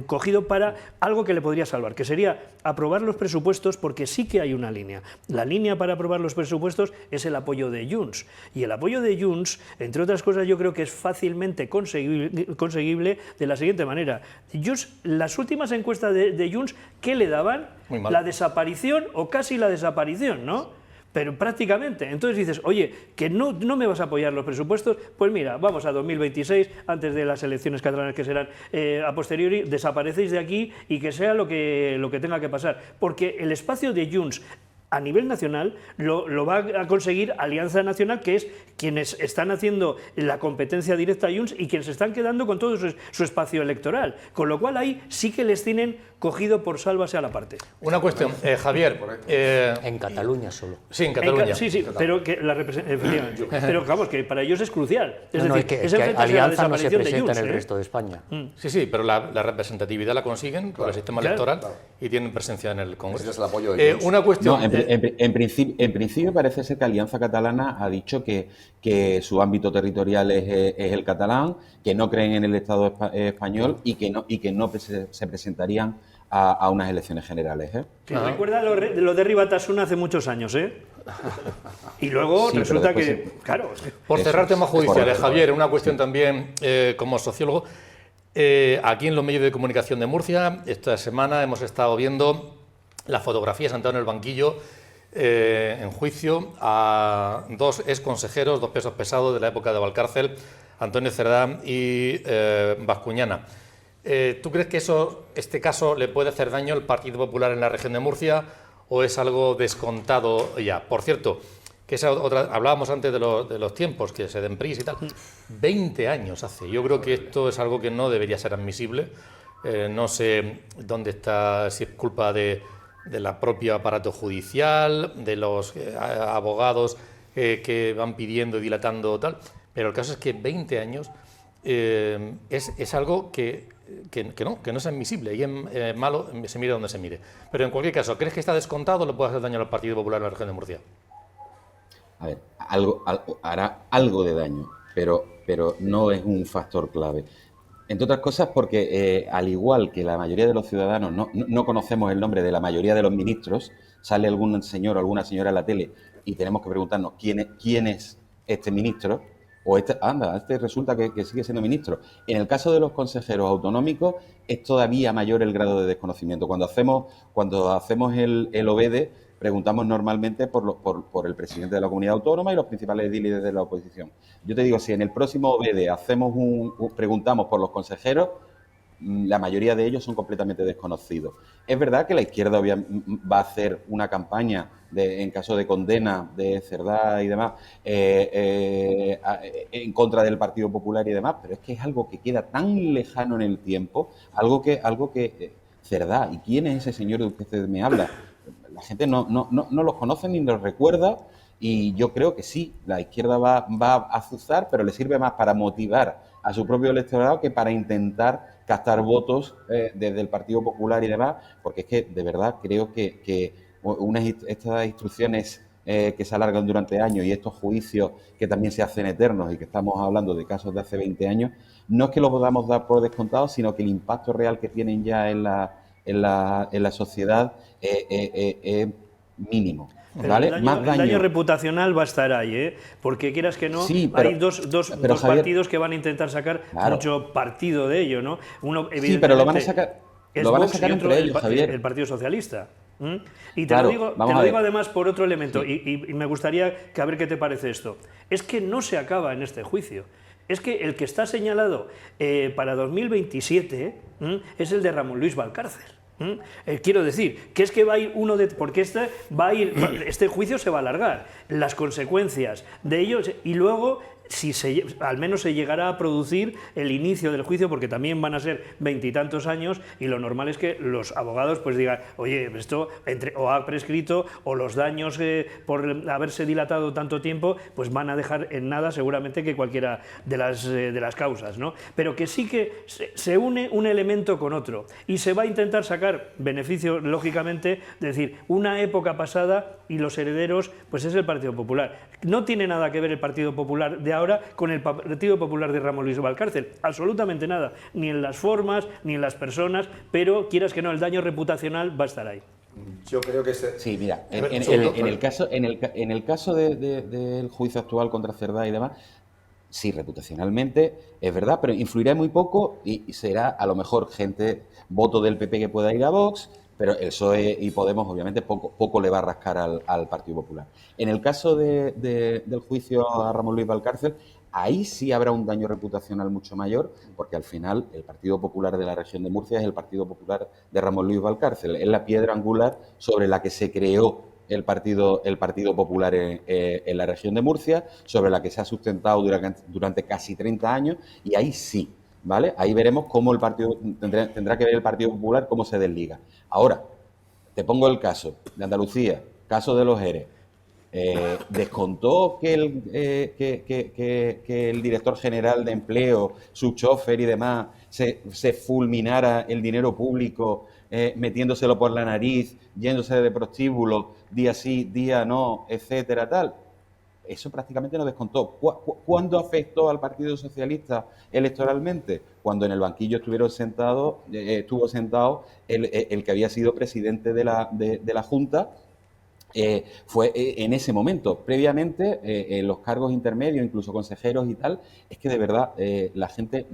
cogido para algo que le podría salvar, que sería aprobar los presupuestos, porque sí que hay una línea. La línea para aprobar los presupuestos es el apoyo de Junts, y el apoyo de Junts, entre otras cosas, yo creo que es fácilmente conseguible de la siguiente manera. Junts, las últimas encuestas de Junts, ¿qué le daban? Muy mal. La desaparición o casi la desaparición, ¿no? Pero prácticamente. Entonces dices, oye, que no me vas a apoyar los presupuestos, pues mira, vamos a 2026, antes de las elecciones catalanas que serán a posteriori, desaparecéis de aquí y que sea lo que tenga que pasar. Porque el espacio de Junts a nivel nacional lo va a conseguir Alianza Nacional, que es quienes están haciendo la competencia directa a Junts y quienes se están quedando con todo su espacio electoral. Con lo cual ahí sí que les tienen cogido por sálvase a la parte. Una cuestión, Javier. En Cataluña solo. Sí, en Cataluña. Sí, pero que efectivamente. Pero vamos, que para ellos es crucial. Es No, decir, que es enfrentarse a la Alianza no se desaparición de presenta Junts, en el resto de España. Sí, pero la representatividad la consiguen con el sistema Claro, electoral claro. y tienen presencia en el Congreso. Ese es el apoyo de Junts. Una cuestión. No, en principio parece ser que Alianza Catalana ha dicho que su ámbito territorial es el catalán, que no creen en el Estado español y que no se presentarían a unas elecciones generales. Que recuerda lo de Ribatasuna hace muchos años, ¿eh? Y luego Sí, resulta pero que, después claro, Por cerrar Eso temas es judiciales, correcto. Javier, una cuestión también como sociólogo. Aquí en los medios de comunicación de Murcia, esta semana hemos estado viendo la fotografía sentada en el banquillo en juicio a dos exconsejeros, dos pesos pesados de la época de Valcárcel, Antonio Cerdá y Bascuñana. ¿Tú crees que este caso le puede hacer daño al Partido Popular en la región de Murcia o es algo descontado ya? Por cierto, que hablábamos antes de los tiempos, que se den prisa y tal. 20 años hace. Yo creo que esto es algo que no debería ser admisible. No sé dónde está, si es culpa del propio aparato judicial, de los abogados que van pidiendo y dilatando tal, pero el caso es que 20 años es algo que no es admisible y es malo, se mire donde se mire. Pero en cualquier caso, ¿crees que está descontado o le puede hacer daño al Partido Popular en la región de Murcia? A ver, hará algo de daño, pero no es un factor clave. Entre otras cosas porque, al igual que la mayoría de los ciudadanos no conocemos el nombre de la mayoría de los ministros, sale algún señor o alguna señora en la tele y tenemos que preguntarnos quién es este ministro, o este resulta que sigue siendo ministro. En el caso de los consejeros autonómicos es todavía mayor el grado de desconocimiento. Cuando hacemos el OBEDE, preguntamos normalmente por el presidente de la comunidad autónoma y los principales líderes de la oposición. Yo te digo, si en el próximo OBEDE preguntamos por los consejeros, la mayoría de ellos son completamente desconocidos. Es verdad que la izquierda va a hacer una campaña en caso de condena de Cerdá y demás en contra del Partido Popular y demás, pero es que es algo que queda tan lejano en el tiempo, algo que Cerdá, ¿y quién es ese señor del que usted me habla? La gente no los conoce ni los recuerda y yo creo que sí, la izquierda va a azuzar, pero le sirve más para motivar a su propio electorado que para intentar captar votos desde el Partido Popular y demás, porque es que de verdad creo que estas instrucciones que se alargan durante años y estos juicios que también se hacen eternos y que estamos hablando de casos de hace 20 años, no es que los podamos dar por descontados, sino que el impacto real que tienen ya en la sociedad es mínimo. ¿Vale? El daño reputacional va a estar ahí, ¿eh? Porque quieras que no, sí, pero, hay dos Javier, partidos que van a intentar sacar mucho partido de ello, ¿no? Uno, evidentemente, sí, pero lo van a sacar, otro, entre ellos, Javier. El Partido Socialista. Y te Claro, lo digo además por otro elemento, y me gustaría que a ver qué te parece esto. Es que no se acaba en este juicio. Es que el que está señalado para 2027 es el de Ramón Luis Valcárcel. Quiero decir, que es que va a ir porque este juicio se va a alargar, las consecuencias de ello, y luego si al menos se llegará a producir el inicio del juicio, porque también van a ser 20 y tantos años, y lo normal es que los abogados pues digan, oye, esto o ha prescrito, o los daños por haberse dilatado tanto tiempo, pues van a dejar en nada seguramente que cualquiera de las causas, ¿no? Pero que sí que se une un elemento con otro, y se va a intentar sacar beneficio, lógicamente, es decir, una época pasada y los herederos, pues es el Partido Popular. No tiene nada que ver el Partido Popular de ahora con el Partido Popular de Ramón Luis Valcárcel, absolutamente nada, ni en las formas, ni en las personas, pero quieras que no, el daño reputacional va a estar ahí. Yo creo que Sí, mira, en el caso del juicio actual contra Cerdá y demás, sí, reputacionalmente es verdad, pero influirá muy poco y será a lo mejor voto del PP que pueda ir a Vox, pero el PSOE y Podemos obviamente poco le va a rascar al Partido Popular. En el caso del juicio a Ramón Luis Valcárcel, ahí sí habrá un daño reputacional mucho mayor, porque al final el Partido Popular de la región de Murcia es el Partido Popular de Ramón Luis Valcárcel, es la piedra angular sobre la que se creó el Partido Popular en la región de Murcia, sobre la que se ha sustentado durante casi 30 años, y ahí sí, ¿vale? Ahí veremos cómo tendrá que ver el Partido Popular cómo se desliga. Ahora, te pongo el caso de Andalucía, caso de los ERE. Descontó que el director general de empleo, su chofer y demás, se fulminara el dinero público, metiéndoselo por la nariz, yéndose de prostíbulo, día sí, día no, etcétera, tal. Eso prácticamente no descontó. ¿Cuándo afectó al Partido Socialista electoralmente? Cuando en el banquillo estuvo sentado el que había sido presidente de la Junta. Fue en ese momento. Previamente, en los cargos intermedios, incluso consejeros y tal, es que de verdad la gente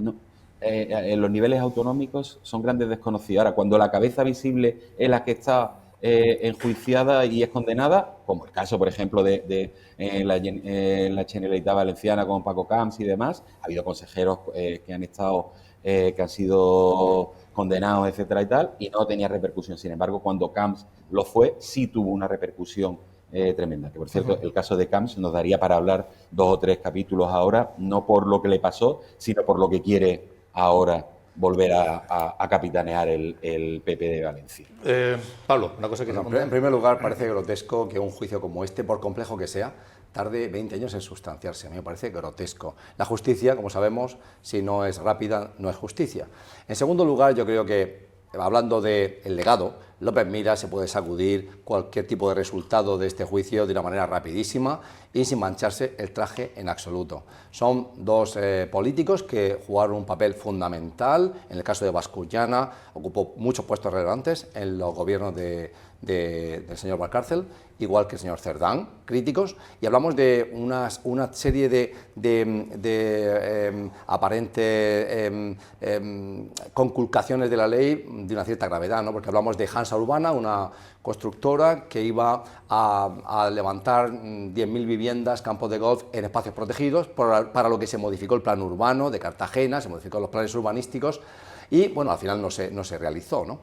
en los niveles autonómicos son grandes desconocidos. Ahora, cuando la cabeza visible es la que está enjuiciada y es condenada, como el caso, por ejemplo, de la Generalitat Valenciana con Paco Camps y demás, ha habido consejeros que han sido condenados, etcétera y tal, y no tenía repercusión. Sin embargo, cuando Camps lo fue, sí tuvo una repercusión tremenda. Que, por cierto, el caso de Camps nos daría para hablar 2 o 3 capítulos ahora, no por lo que le pasó, sino por lo que quiere ahora volver a capitanear el PP de Valencia. Pablo, una cosa que... Bueno, en primer lugar, parece grotesco que un juicio como este, por complejo que sea, tarde 20 años en sustanciarse. A mí me parece grotesco. La justicia, como sabemos, si no es rápida, no es justicia. En segundo lugar, yo creo que, hablando del legado, López Miras se puede sacudir cualquier tipo de resultado de este juicio de una manera rapidísima y sin mancharse el traje en absoluto. Son dos políticos que jugaron un papel fundamental. En el caso de Bascuñana, ocupó muchos puestos relevantes en los gobiernos del señor Valcárcel, igual que el señor Cerdán, críticos, y hablamos de una serie de aparentes conculcaciones de la ley de una cierta gravedad, ¿no? Porque hablamos de Hansa Urbana, una constructora que iba a levantar 10.000 viviendas, campos de golf en espacios protegidos, para lo que se modificó el plan urbano de Cartagena, se modificó los planes urbanísticos y, bueno, al final no se realizó, ¿no?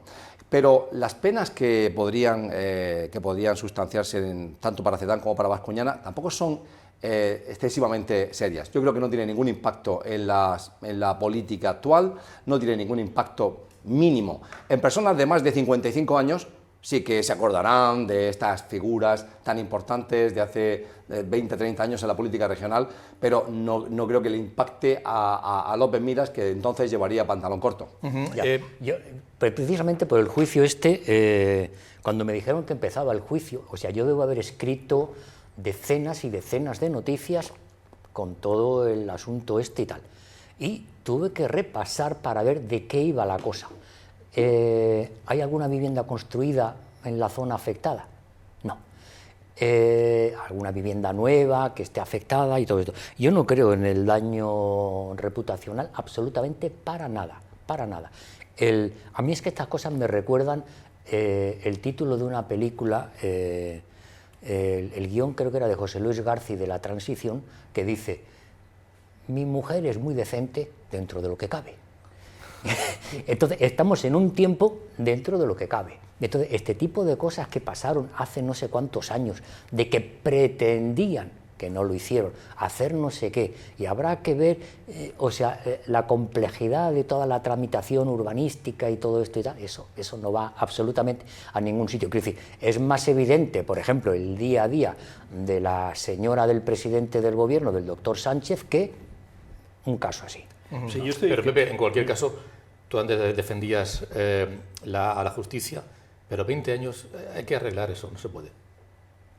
Pero las penas que podrían sustanciarse tanto para Cerdán como para Bascuñana tampoco son excesivamente serias. Yo creo que no tiene ningún impacto en la política actual, no tiene ningún impacto mínimo. En personas de más de 55 años sí que se acordarán de estas figuras tan importantes de hace 20, 30 años en la política regional, pero no creo que le impacte a López Miras, que entonces llevaría pantalón corto. Yo, precisamente por el juicio cuando me dijeron que empezaba el juicio, o sea, yo debo haber escrito decenas y decenas de noticias con todo el asunto y tal, y tuve que repasar para ver de qué iba la cosa. ¿Hay alguna vivienda construida en la zona afectada? No. ¿Alguna vivienda nueva que esté afectada y todo esto? Yo no creo en el daño reputacional absolutamente para nada, para nada. A mí es que estas cosas me recuerdan el título de una película, el guión creo que era de José Luis García de La Transición, que dice: mi mujer es muy decente dentro de lo que cabe. Entonces, estamos en un tiempo dentro de lo que cabe. Entonces, este tipo de cosas que pasaron hace no sé cuántos años, de que pretendían que no lo hicieron, hacer no sé qué, y habrá que ver, la complejidad de toda la tramitación urbanística y todo esto y tal, eso no va absolutamente a ningún sitio. Quiero decir, es más evidente, por ejemplo, el día a día de la señora del presidente del gobierno, del doctor Sánchez, que un caso así. Sí, Pero Pepe, en cualquier caso, tú antes defendías a la justicia, pero 20 años hay que arreglar eso, no se puede.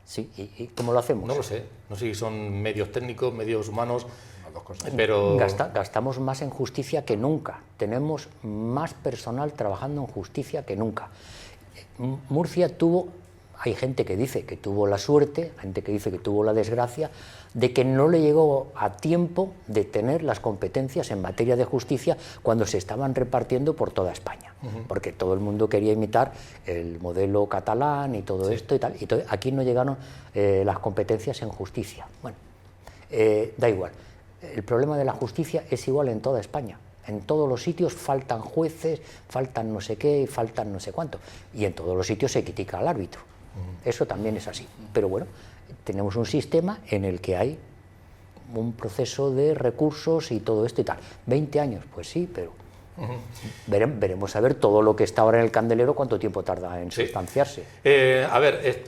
Sí, ¿y cómo lo hacemos? No lo sé, no sé si son medios técnicos, medios humanos, pero... Gastamos más en justicia que nunca, tenemos más personal trabajando en justicia que nunca. Murcia tuvo, hay gente que dice que tuvo la suerte, gente que dice que tuvo la desgracia, de que no le llegó a tiempo de tener las competencias en materia de justicia cuando se estaban repartiendo por toda España, porque todo el mundo quería imitar el modelo catalán y todo esto y tal, y aquí no llegaron las competencias en justicia. Bueno, da igual, el problema de la justicia es igual en toda España. En todos los sitios faltan jueces, faltan no sé qué, faltan no sé cuánto, y en todos los sitios se critica al árbitro. Eso también es así, pero bueno, tenemos un sistema en el que hay un proceso de recursos y todo esto y tal. 20 años, pues sí, pero veremos a ver todo lo que está ahora en el candelero, cuánto tiempo tarda en sustanciarse. A ver,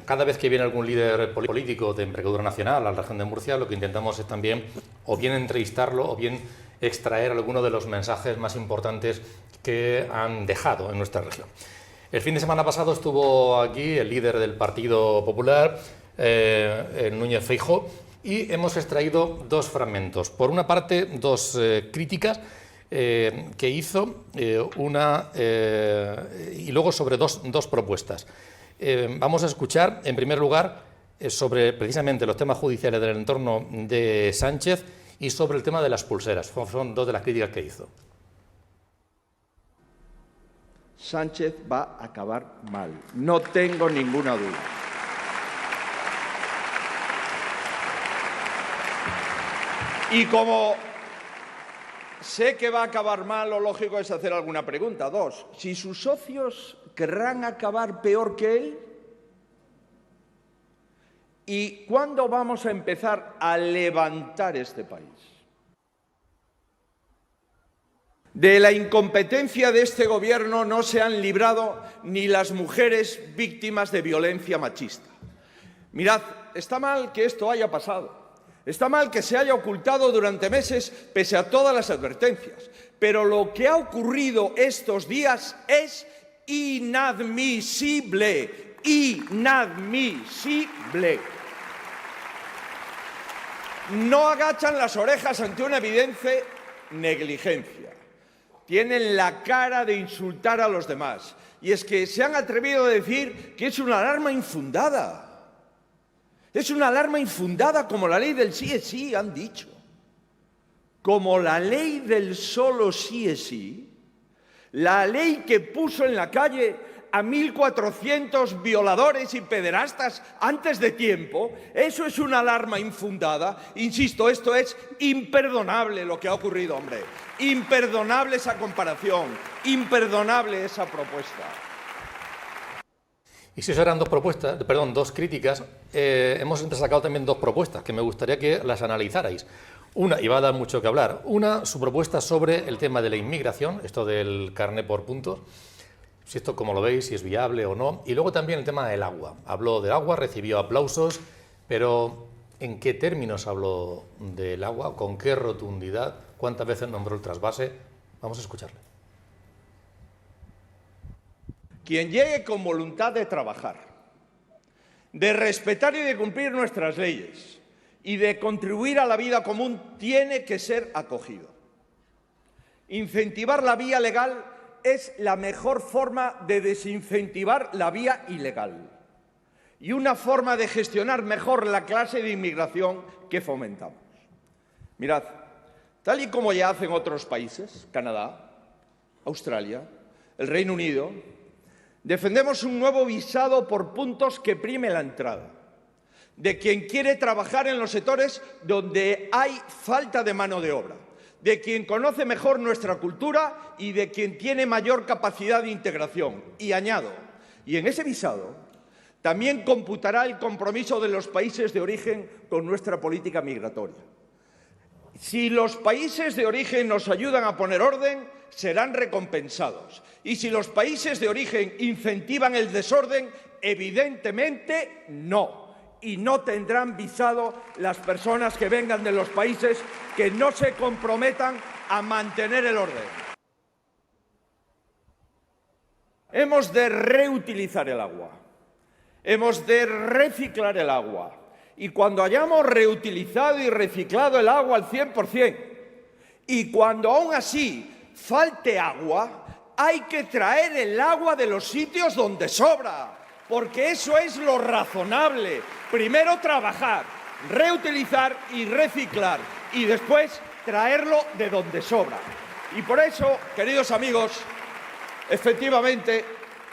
cada vez que viene algún líder político de envergadura nacional a la región de Murcia, lo que intentamos es también o bien entrevistarlo o bien extraer algunos de los mensajes más importantes que han dejado en nuestra región. El fin de semana pasado estuvo aquí el líder del Partido Popular, Núñez Feijóo, y hemos extraído dos fragmentos. Por una parte, dos críticas que hizo, y luego sobre dos propuestas. Vamos a escuchar, en primer lugar, sobre precisamente los temas judiciales del entorno de Sánchez y sobre el tema de las pulseras. Son dos de las críticas que hizo. Sánchez va a acabar mal, no tengo ninguna duda. Y como sé que va a acabar mal, lo lógico es hacer alguna pregunta. Dos, si sus socios querrán acabar peor que él, ¿y cuándo vamos a empezar a levantar este país? De la incompetencia de este gobierno no se han librado ni las mujeres víctimas de violencia machista. Mirad, está mal que esto haya pasado. Está mal que se haya ocultado durante meses pese a todas las advertencias. Pero lo que ha ocurrido estos días es inadmisible. Inadmisible. No agachan las orejas ante una evidente negligencia. Tienen la cara de insultar a los demás. Y es que se han atrevido a decir que es una alarma infundada. Es una alarma infundada como la ley del sí es sí, han dicho. Como la ley del solo sí es sí. La ley que puso en la calle a 1.400 violadores y pederastas antes de tiempo, eso es una alarma infundada. Insisto, esto es imperdonable lo que ha ocurrido, hombre. Imperdonable esa comparación, imperdonable esa propuesta. Y si eso eran dos críticas, hemos sacado también dos propuestas que me gustaría que las analizarais. Una, y va a dar mucho que hablar, su propuesta sobre el tema de la inmigración, esto del carné por puntos, si esto como lo veis, si es viable o no, y luego también el tema del agua. Habló del agua, recibió aplausos, pero ¿en qué términos habló del agua? ¿Con qué rotundidad? ¿Cuántas veces nombró el trasvase? Vamos a escucharle. Quien llegue con voluntad de trabajar, de respetar y de cumplir nuestras leyes y de contribuir a la vida común tiene que ser acogido. Incentivar la vía legal es la mejor forma de desincentivar la vía ilegal y una forma de gestionar mejor la clase de inmigración que fomentamos. Mirad, tal y como ya hacen otros países, Canadá, Australia, el Reino Unido, defendemos un nuevo visado por puntos que prime la entrada, de quien quiere trabajar en los sectores donde hay falta de mano de obra, de quien conoce mejor nuestra cultura y de quien tiene mayor capacidad de integración. Y añado, y en ese visado También computará el compromiso de los países de origen con nuestra política migratoria. Si los países de origen nos ayudan a poner orden, serán recompensados. Y si los países de origen incentivan el desorden, evidentemente no. Y no tendrán visado las personas que vengan de los países que no se comprometan a mantener el orden. Hemos de reutilizar el agua. Hemos de reciclar el agua. Y cuando hayamos reutilizado y reciclado el agua al 100%, y cuando aún así falte agua, hay que traer el agua de los sitios donde sobra, porque eso es lo razonable. Primero trabajar, reutilizar y reciclar, y después traerlo de donde sobra. Y por eso, queridos amigos, efectivamente,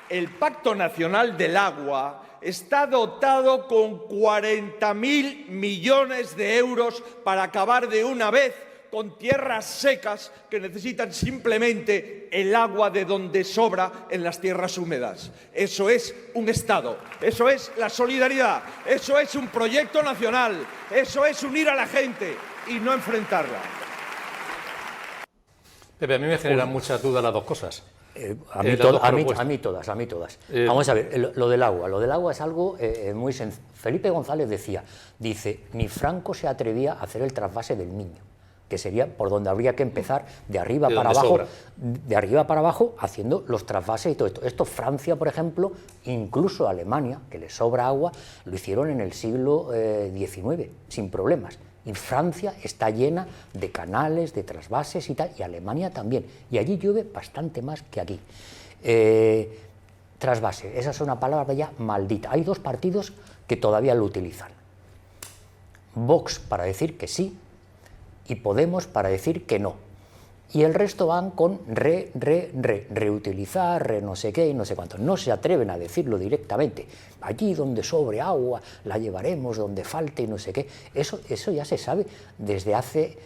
el Pacto Nacional del Agua está dotado con 40.000 millones de euros para acabar de una vez con tierras secas que necesitan simplemente el agua de donde sobra en las tierras húmedas. Eso es un Estado, eso es la solidaridad, eso es un proyecto nacional, eso es unir a la gente y no enfrentarla. Pepe, a mí me generan muchas dudas las dos cosas. A mí todas. Vamos a ver, lo del agua es algo muy sencillo. Felipe González dice, ni Franco se atrevía a hacer el trasvase del Miño, que sería por donde habría que empezar de arriba para abajo, haciendo los trasvases y todo esto. Esto Francia, por ejemplo, incluso Alemania, que le sobra agua, lo hicieron en el siglo XIX, sin problemas. Y Francia está llena de canales, de trasvases y tal, y Alemania también. Y allí llueve bastante más que aquí. Trasvase, esa es una palabra ya maldita. Hay dos partidos que todavía lo utilizan. Vox para decir que sí y Podemos para decir que no. Y el resto van con reutilizar, no sé qué y no sé cuánto. No se atreven a decirlo directamente. Allí donde sobre agua la llevaremos, donde falte y no sé qué. Eso ya se sabe desde hace...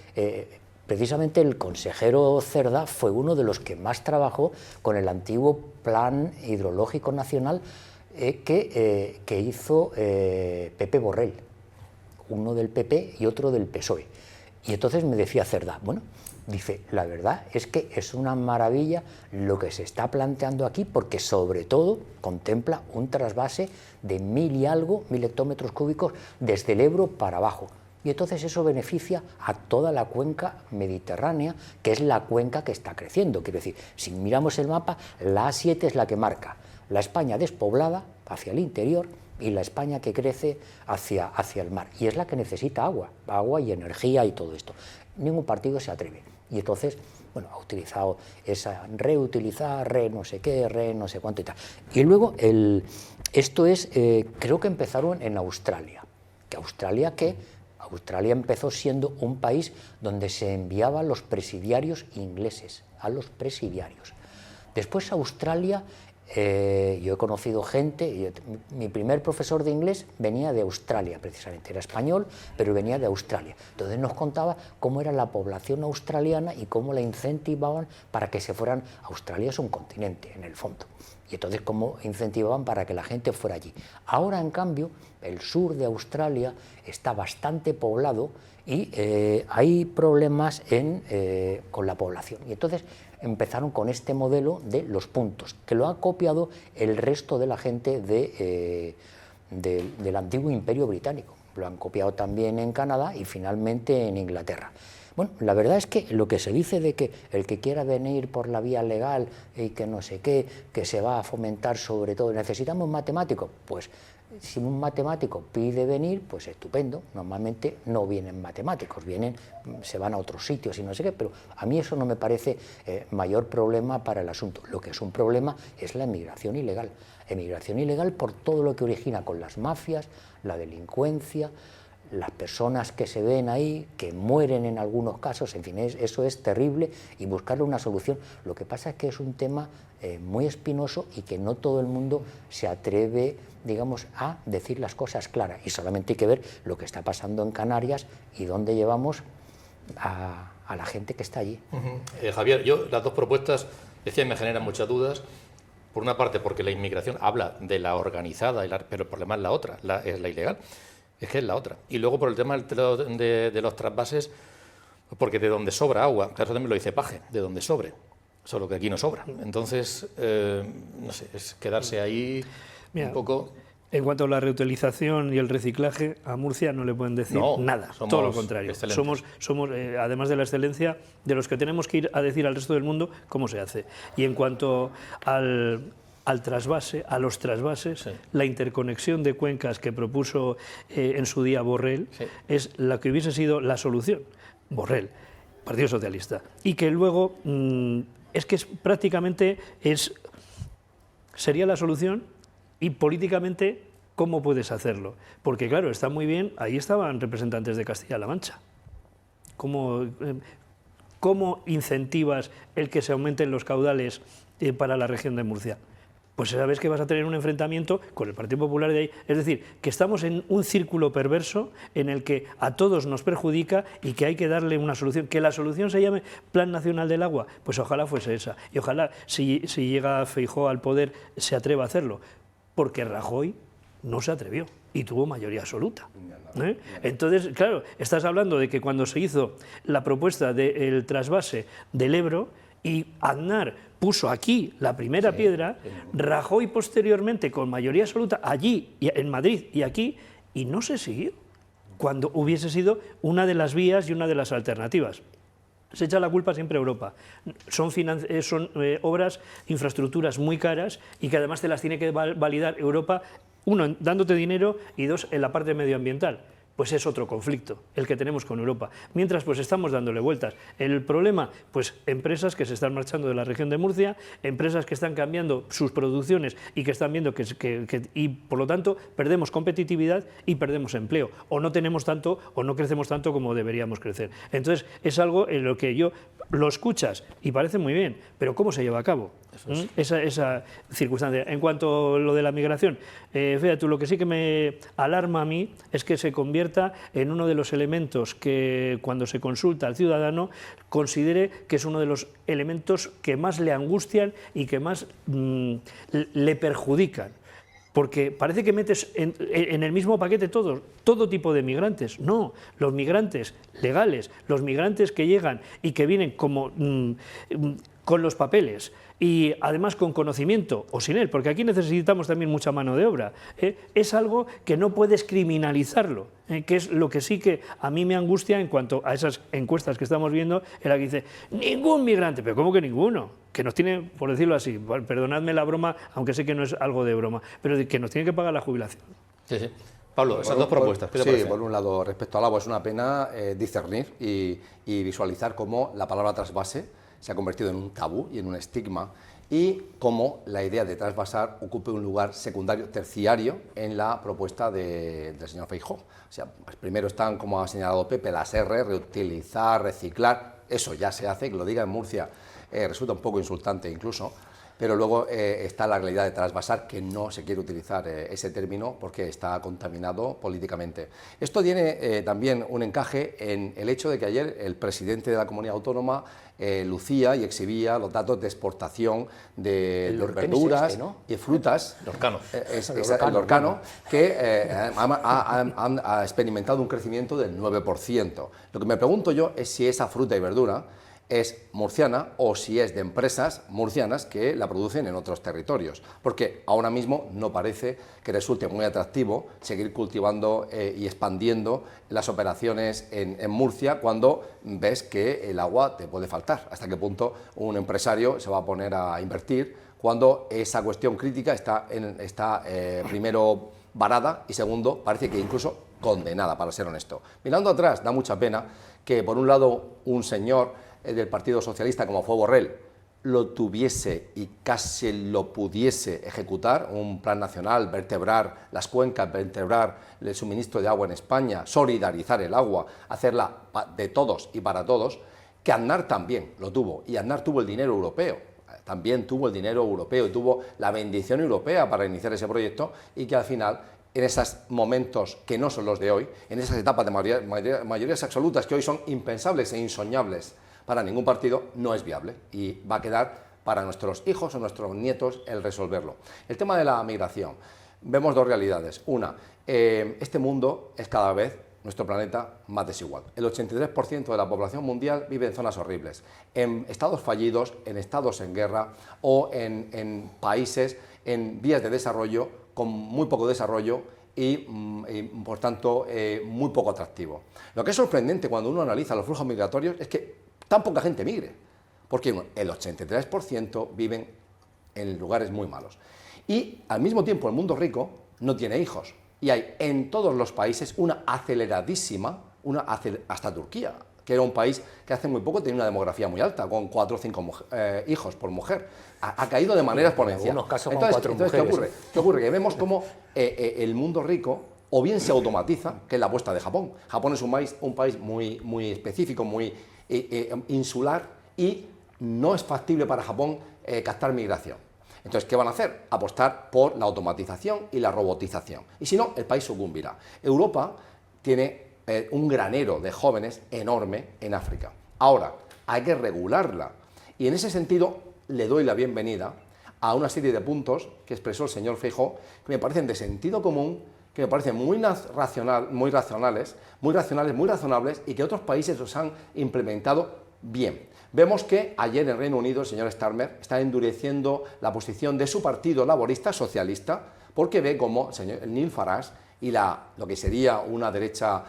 precisamente el consejero Cerdá fue uno de los que más trabajó con el antiguo Plan Hidrológico Nacional que hizo Pepe Borrell. Uno del PP y otro del PSOE. Y entonces me decía Cerdá, bueno... Dice, la verdad es que es una maravilla lo que se está planteando aquí porque sobre todo contempla un trasvase de 1000 y algo, 1000 hectómetros cúbicos desde el Ebro para abajo. Y entonces eso beneficia a toda la cuenca mediterránea, que es la cuenca que está creciendo. Quiero decir, si miramos el mapa, la A7 es la que marca la España despoblada hacia el interior y la España que crece hacia el mar. Y es la que necesita agua y energía y todo esto. Ningún partido se atreve. Y entonces, bueno, ha utilizado esa reutilizar, no sé qué, no sé cuánto y tal. Y luego, esto es, creo que empezaron en Australia. Australia empezó siendo un país donde se enviaban los presidiarios ingleses, a los presidiarios. Después Australia... yo he conocido gente, mi primer profesor de inglés venía de Australia precisamente, era español, pero venía de Australia. Entonces nos contaba cómo era la población australiana y cómo la incentivaban para que se fueran. Australia es un continente, en el fondo, y entonces cómo incentivaban para que la gente fuera allí. Ahora, en cambio, el sur de Australia está bastante poblado y hay problemas con la población. Y entonces empezaron con este modelo de los puntos, que lo ha copiado el resto de la gente del antiguo Imperio Británico. Lo han copiado también en Canadá y finalmente en Inglaterra. Bueno, la verdad es que lo que se dice de que el que quiera venir por la vía legal y que no sé qué, que se va a fomentar sobre todo, necesitamos un matemático, pues si un matemático pide venir, pues estupendo, normalmente no vienen matemáticos, se van a otros sitios y no sé qué, pero a mí eso no me parece mayor problema para el asunto. Lo que es un problema es la emigración ilegal por todo lo que origina con las mafias, la delincuencia, las personas que se ven ahí, que mueren en algunos casos, en fin, eso es terrible y buscarle una solución. Lo que pasa es que es un tema muy espinoso y que no todo el mundo se atreve, digamos, a decir las cosas claras. Y solamente hay que ver lo que está pasando en Canarias y dónde llevamos a la gente que está allí. Javier, yo las dos propuestas, decía, me generan muchas dudas. Por una parte, porque la inmigración habla de la organizada, pero el problema es la otra, es la ilegal. Es que es la otra. Y luego por el tema de los trasvases, porque de donde sobra agua, claro, eso también lo dice Paje, de donde sobre, solo que aquí no sobra. Entonces, no sé, es quedarse ahí un poco... En cuanto a la reutilización y el reciclaje, a Murcia no le pueden decir nada, todo lo contrario. Somos además de la excelencia, de los que tenemos que ir a decir al resto del mundo cómo se hace. Y en cuanto al trasvase, a los trasvases, sí, la interconexión de cuencas que propuso en su día Borrell, sí, es la que hubiese sido la solución. Borrell, Partido Socialista. Y que luego es que prácticamente sería la solución. Y políticamente, ¿cómo puedes hacerlo? Porque claro, está muy bien, ahí estaban representantes de Castilla-La Mancha. ¿Cómo incentivas el que se aumenten los caudales para la región de Murcia? Pues sabes que vas a tener un enfrentamiento con el Partido Popular de ahí. Es decir, que estamos en un círculo perverso en el que a todos nos perjudica y que hay que darle una solución. Que la solución se llame Plan Nacional del Agua, pues ojalá fuese esa. Y ojalá, si llega Feijóo al poder, se atreva a hacerlo. Porque Rajoy no se atrevió y tuvo mayoría absoluta. Entonces, claro, estás hablando de que cuando se hizo la propuesta del trasvase del Ebro y Aznar puso aquí la primera piedra, Rajoy posteriormente con mayoría absoluta allí, en Madrid y aquí, y no se siguió, cuando hubiese sido una de las vías y una de las alternativas. Se echa la culpa siempre a Europa. Son obras, infraestructuras muy caras y que además te las tiene que validar Europa, uno, dándote dinero y dos, en la parte medioambiental. Pues es otro conflicto, el que tenemos con Europa. Mientras, pues estamos dándole vueltas. El problema, pues empresas que se están marchando de la región de Murcia, empresas que están cambiando sus producciones y que están viendo y por lo tanto perdemos competitividad y perdemos empleo. O no tenemos tanto o no crecemos tanto como deberíamos crecer. Entonces, es algo en lo que yo lo escuchas y parece muy bien, pero ¿cómo se lleva a cabo? Esa circunstancia. En cuanto a lo de la migración, fíjate tú, lo que sí que me alarma a mí es que se convierta en uno de los elementos que cuando se consulta al ciudadano considere que es uno de los elementos que más le angustian y que más le perjudican. Porque parece que metes en el mismo paquete todo tipo de migrantes. No, los migrantes legales, los migrantes que llegan y que vienen como con los papeles y además con conocimiento o sin él, porque aquí necesitamos también mucha mano de obra, es algo que no puedes criminalizarlo, que es lo que sí que a mí me angustia en cuanto a esas encuestas que estamos viendo, en la que dice, ningún migrante, pero ¿cómo que ninguno? Que nos tiene, por decirlo así, perdonadme la broma, aunque sé que no es algo de broma, pero que nos tiene que pagar la jubilación. Sí, sí. Pablo, esas dos propuestas, ¿qué te parece? Por un lado, respecto al agua, es una pena discernir y visualizar cómo la palabra trasvase se ha convertido en un tabú y en un estigma, y cómo la idea de trasvasar ocupe un lugar secundario, terciario, en la propuesta del señor Feijóo. O sea, pues primero están, como ha señalado Pepe, las R, reutilizar, reciclar, eso ya se hace, que lo diga en Murcia resulta un poco insultante incluso, pero luego está la realidad de trasvasar, que no se quiere utilizar ese término porque está contaminado políticamente. Esto tiene también un encaje en el hecho de que ayer el presidente de la comunidad autónoma lucía y exhibía los datos de exportación de verduras y frutas. Lorcano. El Lorcano, que ha experimentado un crecimiento del 9%. Lo que me pregunto yo es si esa fruta y verdura es murciana o si es de empresas murcianas que la producen en otros territorios, porque ahora mismo no parece que resulte muy atractivo seguir cultivando y expandiendo las operaciones en Murcia cuando ves que el agua te puede faltar. ¿Hasta qué punto un empresario se va a poner a invertir cuando esa cuestión crítica está primero varada y segundo parece que incluso condenada, para ser honesto? Mirando atrás, da mucha pena que por un lado un señor del Partido Socialista, como fue Borrell, lo tuviese y casi lo pudiese ejecutar, un plan nacional, vertebrar las cuencas, vertebrar el suministro de agua en España, solidarizar el agua, hacerla de todos y para todos, que Aznar también lo tuvo, y Aznar tuvo el dinero europeo, también tuvo el dinero europeo y tuvo la bendición europea para iniciar ese proyecto, y que al final, en esos momentos que no son los de hoy, en esas etapas de mayorías absolutas que hoy son impensables e insoñables para ningún partido, no es viable y va a quedar para nuestros hijos o nuestros nietos el resolverlo. El tema de la migración. Vemos dos realidades. Una, este mundo es cada vez, nuestro planeta, más desigual. El 83% de la población mundial vive en zonas horribles, en estados fallidos, en estados en guerra o en países en vías de desarrollo, con muy poco desarrollo y por tanto, muy poco atractivo. Lo que es sorprendente cuando uno analiza los flujos migratorios es que tan poca gente migre, porque el 83% viven en lugares muy malos. Y al mismo tiempo el mundo rico no tiene hijos. Y hay en todos los países una aceleradísima, hasta Turquía, que era un país que hace muy poco tenía una demografía muy alta, con 4 o 5 hijos por mujer. Ha caído de manera exponencial. En algunos casos con 4 mujeres. ¿Qué ocurre? ¿Qué ocurre? Que vemos cómo el mundo rico o bien se automatiza, que es la apuesta de Japón. Japón es un país muy específico, muy insular, y no es factible para Japón captar migración. Entonces, ¿qué van a hacer? Apostar por la automatización y la robotización. Y si no, el país sucumbirá. Europa tiene un granero de jóvenes enorme en África. Ahora, hay que regularla. Y en ese sentido, le doy la bienvenida a una serie de puntos que expresó el señor Feijóo, que me parecen de sentido común, que me parecen muy razonables, muy razonables, y que otros países los han implementado bien. Vemos que ayer en Reino Unido el señor Starmer está endureciendo la posición de su partido laborista socialista, porque ve como el Nigel Farage y lo que sería una derecha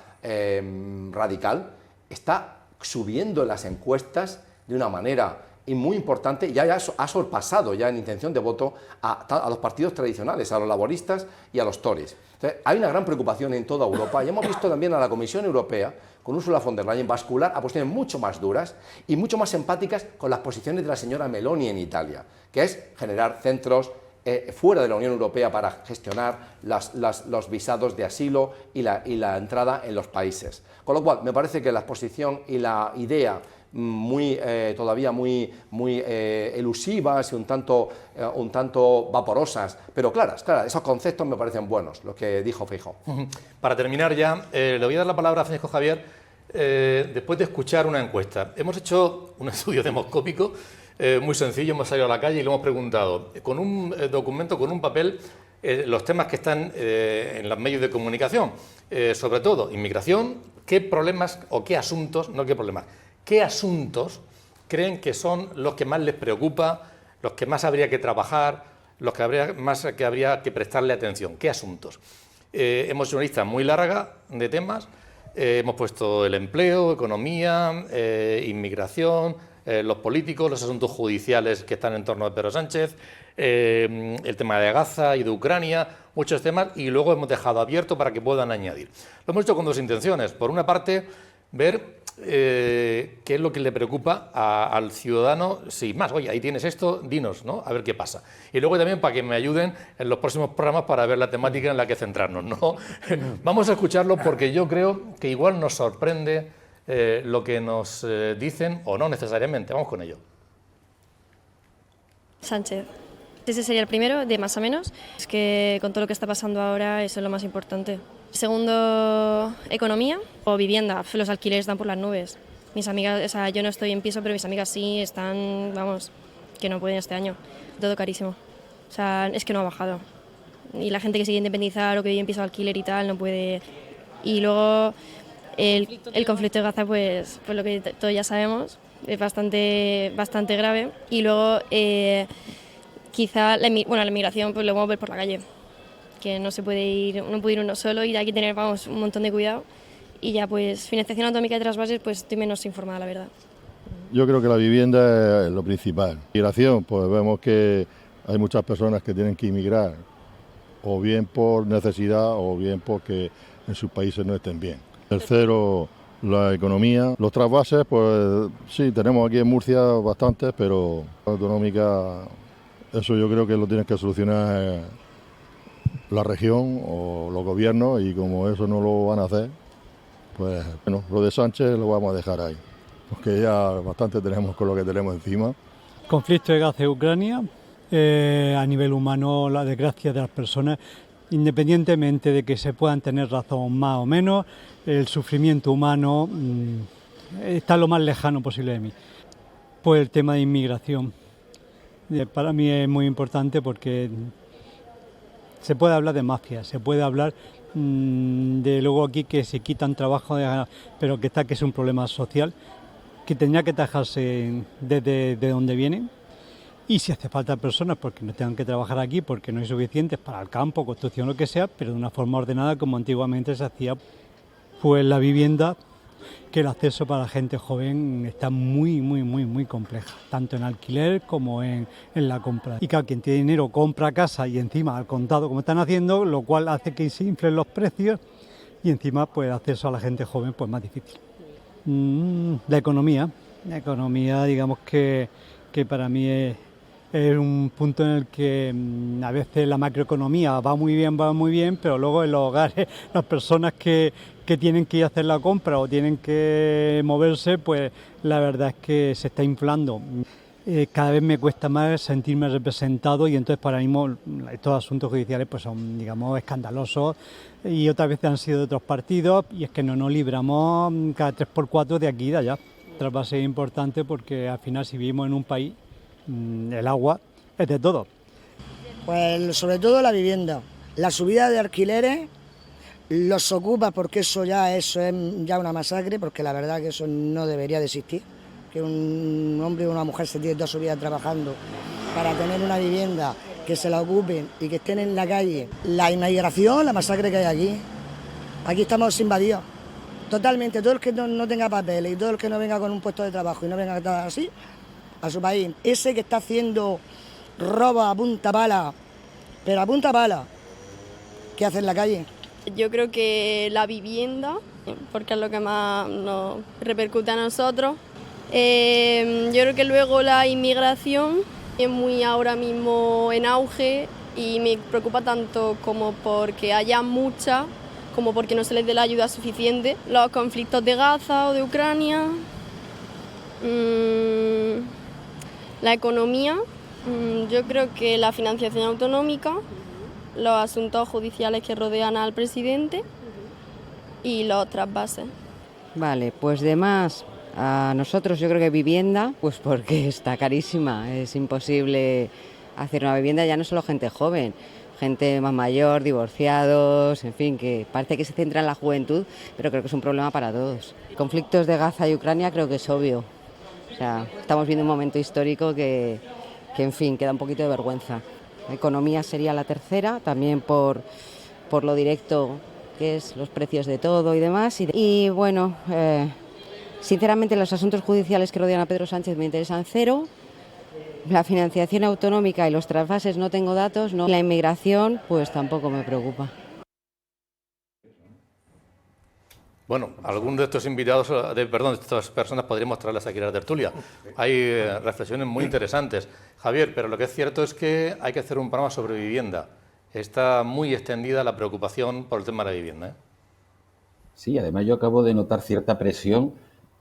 radical está subiendo en las encuestas de una manera muy importante, y ya ha sorpasado ya en intención de voto a los partidos tradicionales, a los laboristas y a los Tories. Entonces, hay una gran preocupación en toda Europa, y hemos visto también a la Comisión Europea, con Ursula von der Leyen, bascular a posiciones mucho más duras y mucho más empáticas con las posiciones de la señora Meloni en Italia, que es generar centros fuera de la Unión Europea para gestionar los visados de asilo y la entrada en los países. Con lo cual, me parece que la exposición y la idea todavía muy elusivas y un tanto vaporosas, pero claras, esos conceptos me parecen buenos, los que dijo Feijóo. Para terminar ya, le voy a dar la palabra a Francisco Javier, después de escuchar una encuesta. Hemos hecho un estudio demoscópico muy sencillo, hemos salido a la calle y le hemos preguntado, con un documento, con un papel, los temas que están en los medios de comunicación, sobre todo inmigración, qué problemas o qué asuntos, no qué problemas, qué asuntos creen que son los que más les preocupa, los que más habría que trabajar, los que habría que prestarle atención. ¿Qué asuntos? Hemos hecho una lista muy larga de temas, hemos puesto el empleo, economía, inmigración, los políticos, los asuntos judiciales que están en torno a Pedro Sánchez, el tema de Gaza y de Ucrania, muchos temas, y luego hemos dejado abierto para que puedan añadir. Lo hemos hecho con dos intenciones. Por una parte, ver qué es lo que le preocupa al ciudadano, sin más. Oye, ahí tienes esto, dinos, ¿no? A ver qué pasa. Y luego también para que me ayuden en los próximos programas para ver la temática en la que centrarnos, ¿no? Vamos a escucharlo porque yo creo que igual nos sorprende lo que nos dicen, o no necesariamente. Vamos con ello. Sánchez. Ese sería el primero, de más a menos. Es que con todo lo que está pasando ahora, eso es lo más importante. Segundo, economía o vivienda. Los alquileres están por las nubes. Mis amigas, o sea, yo no estoy en piso, pero mis amigas sí están, vamos, que no pueden este año. Todo carísimo. O sea, es que no ha bajado. Y la gente que sigue independizar o que vive en piso de alquiler y tal, no puede. Y luego el conflicto de Gaza, pues lo que todos ya sabemos, es bastante grave. Y luego, quizá, la inmigración, pues lo vamos a ver por la calle. Que no se puede ir, no puede ir uno solo y hay que tener, vamos, un montón de cuidado. Y ya, pues, financiación autonómica de trasvases, pues estoy menos informada, la verdad. Yo creo que la vivienda es lo principal. Migración, pues vemos que hay muchas personas que tienen que emigrar, o bien por necesidad o bien porque en sus países no estén bien. Tercero, la economía. Los trasvases, pues sí, tenemos aquí en Murcia bastantes, pero la autonómica, eso yo creo que lo tienen que solucionar la región o los gobiernos, y como eso no lo van a hacer, pues bueno, lo de Sánchez lo vamos a dejar ahí, porque ya bastante tenemos con lo que tenemos encima. Conflicto de Gaza y Ucrania, a nivel humano, la desgracia de las personas, independientemente de que se puedan tener razón más o menos, el sufrimiento humano está lo más lejano posible de mí. Pues el tema de inmigración. Para mí es muy importante porque se puede hablar de mafia, se puede hablar de luego aquí que se quitan trabajo, pero que es un problema social que tendría que atajarse desde de donde vienen. Y si hace falta personas porque no tengan que trabajar aquí, porque no hay suficientes para el campo, construcción, lo que sea, pero de una forma ordenada como antiguamente se hacía, pues la vivienda, que el acceso para la gente joven está muy compleja, tanto en alquiler como en la compra. Y claro, quien tiene dinero compra casa y encima al contado, como están haciendo, lo cual hace que se inflen los precios y encima pues el acceso a la gente joven pues más difícil. La economía, digamos que para mí es un punto en el que a veces la macroeconomía va muy bien, pero luego en los hogares las personas que tienen que ir a hacer la compra o tienen que moverse, pues la verdad es que se está inflando. Cada vez me cuesta más sentirme representado y entonces para mí estos asuntos judiciales pues son, digamos, escandalosos y otras veces han sido de otros partidos y es que no nos libramos cada 3x4 de aquí y de allá. Otra base importante porque al final si vivimos en un país, el agua es de todo. Pues sobre todo la vivienda, la subida de alquileres, los ocupas porque eso es ya una masacre, porque la verdad que eso no debería de existir, que un hombre o una mujer se tiene toda su vida trabajando para tener una vivienda, que se la ocupen y que estén en la calle. La inmigración, la masacre que hay aquí estamos invadidos, totalmente, todo el que no tenga papeles y todo el que no venga con un puesto de trabajo y no venga así, a su país. Ese que está haciendo robo a punta pala, pero a punta pala, ¿qué hace en la calle? Yo creo que la vivienda, porque es lo que más nos repercute a nosotros. Yo creo que luego la inmigración es muy ahora mismo en auge y me preocupa tanto como porque haya mucha, como porque no se les dé la ayuda suficiente. Los conflictos de Gaza o de Ucrania. La economía, yo creo que la financiación autonómica, los asuntos judiciales que rodean al presidente y los trasvases. Vale, pues de más, a nosotros yo creo que vivienda, pues porque está carísima, es imposible hacer una vivienda, ya no solo gente joven, gente más mayor, divorciados, en fin, que parece que se centra en la juventud, pero creo que es un problema para todos. Conflictos de Gaza y Ucrania creo que es obvio. O sea, estamos viendo un momento histórico que en fin, queda un poquito de vergüenza. La economía sería la tercera, también por lo directo que es los precios de todo y demás. Y bueno, sinceramente los asuntos judiciales que rodean a Pedro Sánchez me interesan cero. La financiación autonómica y los trasvases no tengo datos, no. La inmigración pues tampoco me preocupa. Bueno, algún de estos invitados, de estas personas podríamos traerlas aquí a la tertulia. Hay reflexiones muy interesantes. Javier, pero lo que es cierto es que hay que hacer un programa sobre vivienda. Está muy extendida la preocupación por el tema de la vivienda, ¿eh? Sí, además yo acabo de notar cierta presión,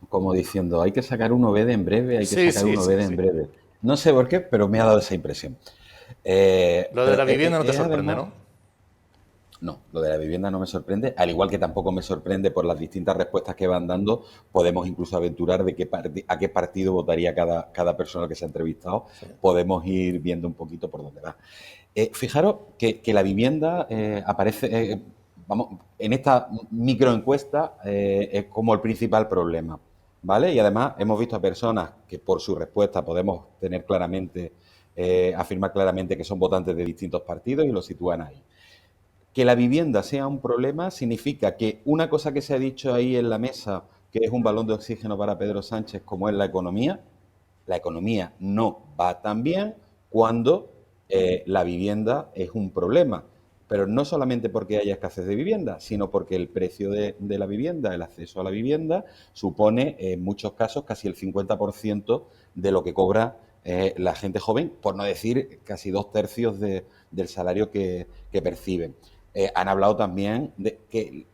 como diciendo, hay que sacar un OVED en breve, hay que sacar un OVED en breve. No sé por qué, pero me ha dado esa impresión. Lo de la vivienda no te sorprende, además, ¿no? No, lo de la vivienda no me sorprende, al igual que tampoco me sorprende por las distintas respuestas que van dando. Podemos incluso aventurar de a qué partido votaría cada persona que se ha entrevistado. Sí. Podemos ir viendo un poquito por dónde va. Fijaros que la vivienda aparece, en esta microencuesta es como el principal problema, ¿vale? Y además hemos visto a personas que por su respuesta podemos tener claramente, afirmar claramente que son votantes de distintos partidos y lo sitúan ahí. Que la vivienda sea un problema significa que una cosa que se ha dicho ahí en la mesa, que es un balón de oxígeno para Pedro Sánchez, como es la economía no va tan bien cuando la vivienda es un problema. Pero no solamente porque haya escasez de vivienda, sino porque el precio de la vivienda, el acceso a la vivienda, supone en muchos casos casi el 50% de lo que cobra la gente joven, por no decir casi 2/3 del salario que perciben. Han hablado también de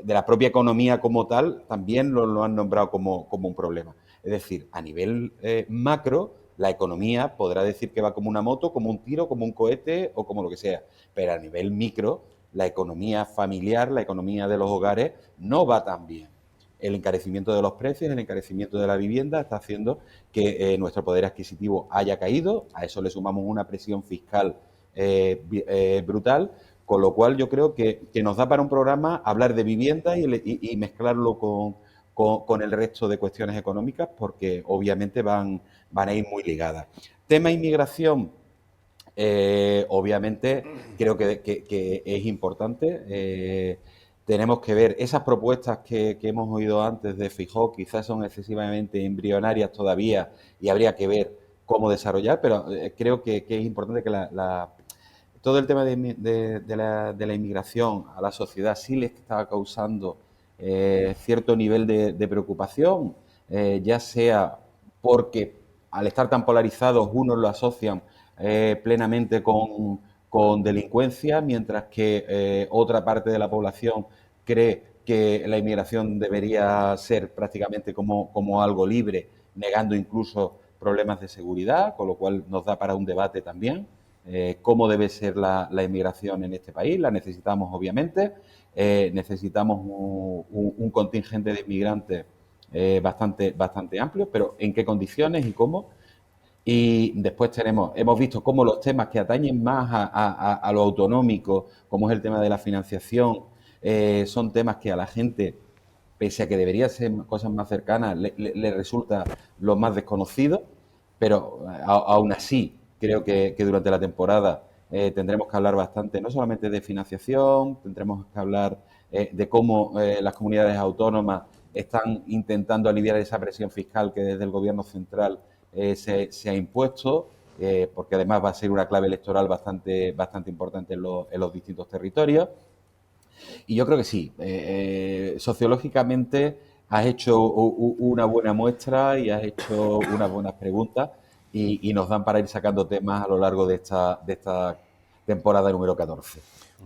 la propia economía como tal, también lo han nombrado como un problema. Es decir, a nivel macro, la economía podrá decir que va como una moto, como un tiro, como un cohete o como lo que sea, pero a nivel micro, la economía familiar, la economía de los hogares no va tan bien. el encarecimiento de los precios, el encarecimiento de la vivienda está haciendo que nuestro poder adquisitivo haya caído. A eso le sumamos una presión fiscal brutal, con lo cual yo creo que nos da para un programa hablar de vivienda y mezclarlo con el resto de cuestiones económicas, porque obviamente van a ir muy ligadas. Tema inmigración, obviamente creo que es importante. Tenemos que ver esas propuestas que hemos oído antes de Feijóo, quizás son excesivamente embrionarias todavía y habría que ver cómo desarrollar, pero creo que es importante que todo el tema de la inmigración a la sociedad sí le está causando cierto nivel de preocupación, ya sea porque al estar tan polarizados unos lo asocian plenamente con delincuencia, mientras que otra parte de la población cree que la inmigración debería ser prácticamente como algo libre, negando incluso problemas de seguridad, con lo cual nos da para un debate también. Cómo debe ser la inmigración en este país. La necesitamos, obviamente. Necesitamos un contingente de inmigrantes bastante amplio, pero ¿en qué condiciones y cómo? Y después hemos visto cómo los temas que atañen más a lo autonómico, como es el tema de la financiación, son temas que a la gente, pese a que deberían ser cosas más cercanas, le resulta lo más desconocido, pero aún así creo que durante la temporada tendremos que hablar bastante, no solamente de financiación, tendremos que hablar de cómo las comunidades autónomas están intentando aliviar esa presión fiscal que desde el Gobierno central se ha impuesto, porque además va a ser una clave electoral bastante importante en los distintos territorios. Y yo creo que sí, sociológicamente has hecho una buena muestra y has hecho unas buenas preguntas y nos dan para ir sacando temas a lo largo de esta temporada número 14.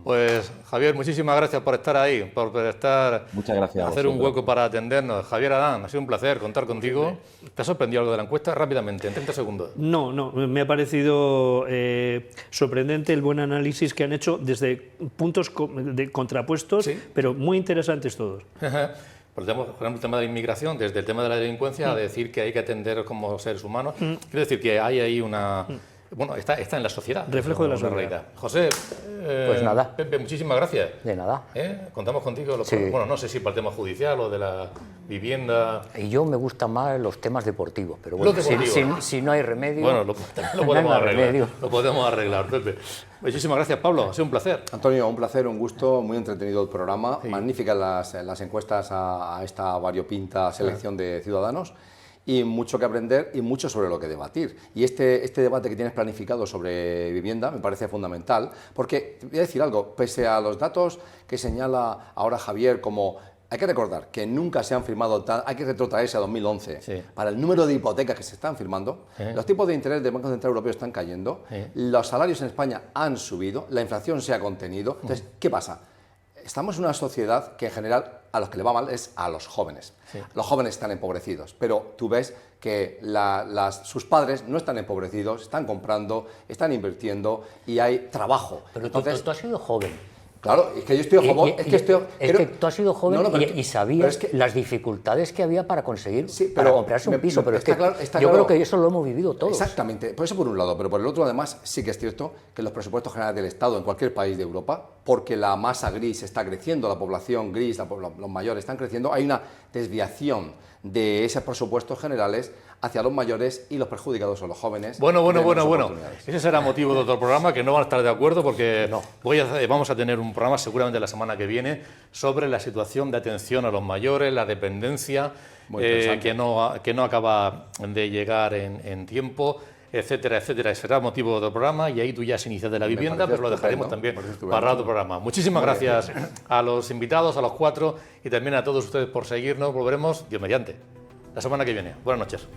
Pues Javier, muchísimas gracias por estar ahí, por estar, muchas gracias hacer un hueco para atendernos. Javier Adán, ha sido un placer contar contigo. ¿Te ha sorprendido algo de la encuesta? Rápidamente, en 30 segundos. No, me ha parecido sorprendente el buen análisis que han hecho desde puntos contrapuestos, ¿sí? Pero muy interesantes todos. Por ejemplo, el tema de la inmigración, desde el tema de la delincuencia, a decir que hay que atender como seres humanos. Quiero decir que hay ahí una... Bueno, está en la sociedad. Reflejo de la sociedad. Realidad. José, pues nada. Pepe, muchísimas gracias. De nada. Contamos contigo. Sí. Bueno, no sé si para el tema judicial o de la vivienda. Y yo me gustan más los temas deportivos, pero bueno, si no hay remedio... Bueno, lo podemos arreglar. Lo podemos arreglar, Pepe. Muchísimas gracias, Pablo. Ha sido un placer. Antonio, un placer, un gusto, muy entretenido el programa. Sí. Magníficas las encuestas a esta variopinta selección de ciudadanos. Y mucho que aprender y mucho sobre lo que debatir. Y este debate que tienes planificado sobre vivienda me parece fundamental, porque te voy a decir algo, pese a los datos que señala ahora Javier, como hay que recordar que nunca se han firmado, hay que retrotraerse a 2011, sí, para el número de hipotecas que se están firmando, los tipos de interés del Banco Central Europeo están cayendo, los salarios en España han subido, la inflación se ha contenido. Entonces, ¿qué pasa? Estamos en una sociedad que en general a los que le va mal es a los jóvenes. Sí. Los jóvenes están empobrecidos, pero tú ves que sus padres no están empobrecidos, están comprando, están invirtiendo y hay trabajo. Pero entonces, tú has sido joven. Claro, es que yo estoy joven. Es que tú has sido joven y sabías las dificultades que había para conseguir, para comprarse un piso. Pero yo creo que eso lo hemos vivido todos. Exactamente, por eso por un lado, pero por el otro además sí que es cierto que los presupuestos generales del Estado en cualquier país de Europa, porque la masa gris está creciendo, la población gris, los mayores están creciendo, hay una desviación de esos presupuestos generales hacia los mayores y los perjudicados son los jóvenes. Bueno. Ese será motivo de otro programa que no van a estar de acuerdo porque vamos a tener un programa seguramente la semana que viene sobre la situación de atención a los mayores, la dependencia que no acaba de llegar en tiempo, etcétera, etcétera. Será motivo de otro programa y ahí tú ya has iniciado la vivienda, pero lo dejaremos también para otro programa. Muchísimas gracias a los invitados, a los cuatro y también a todos ustedes por seguirnos. Volveremos, Dios mediante, la semana que viene. Buenas noches.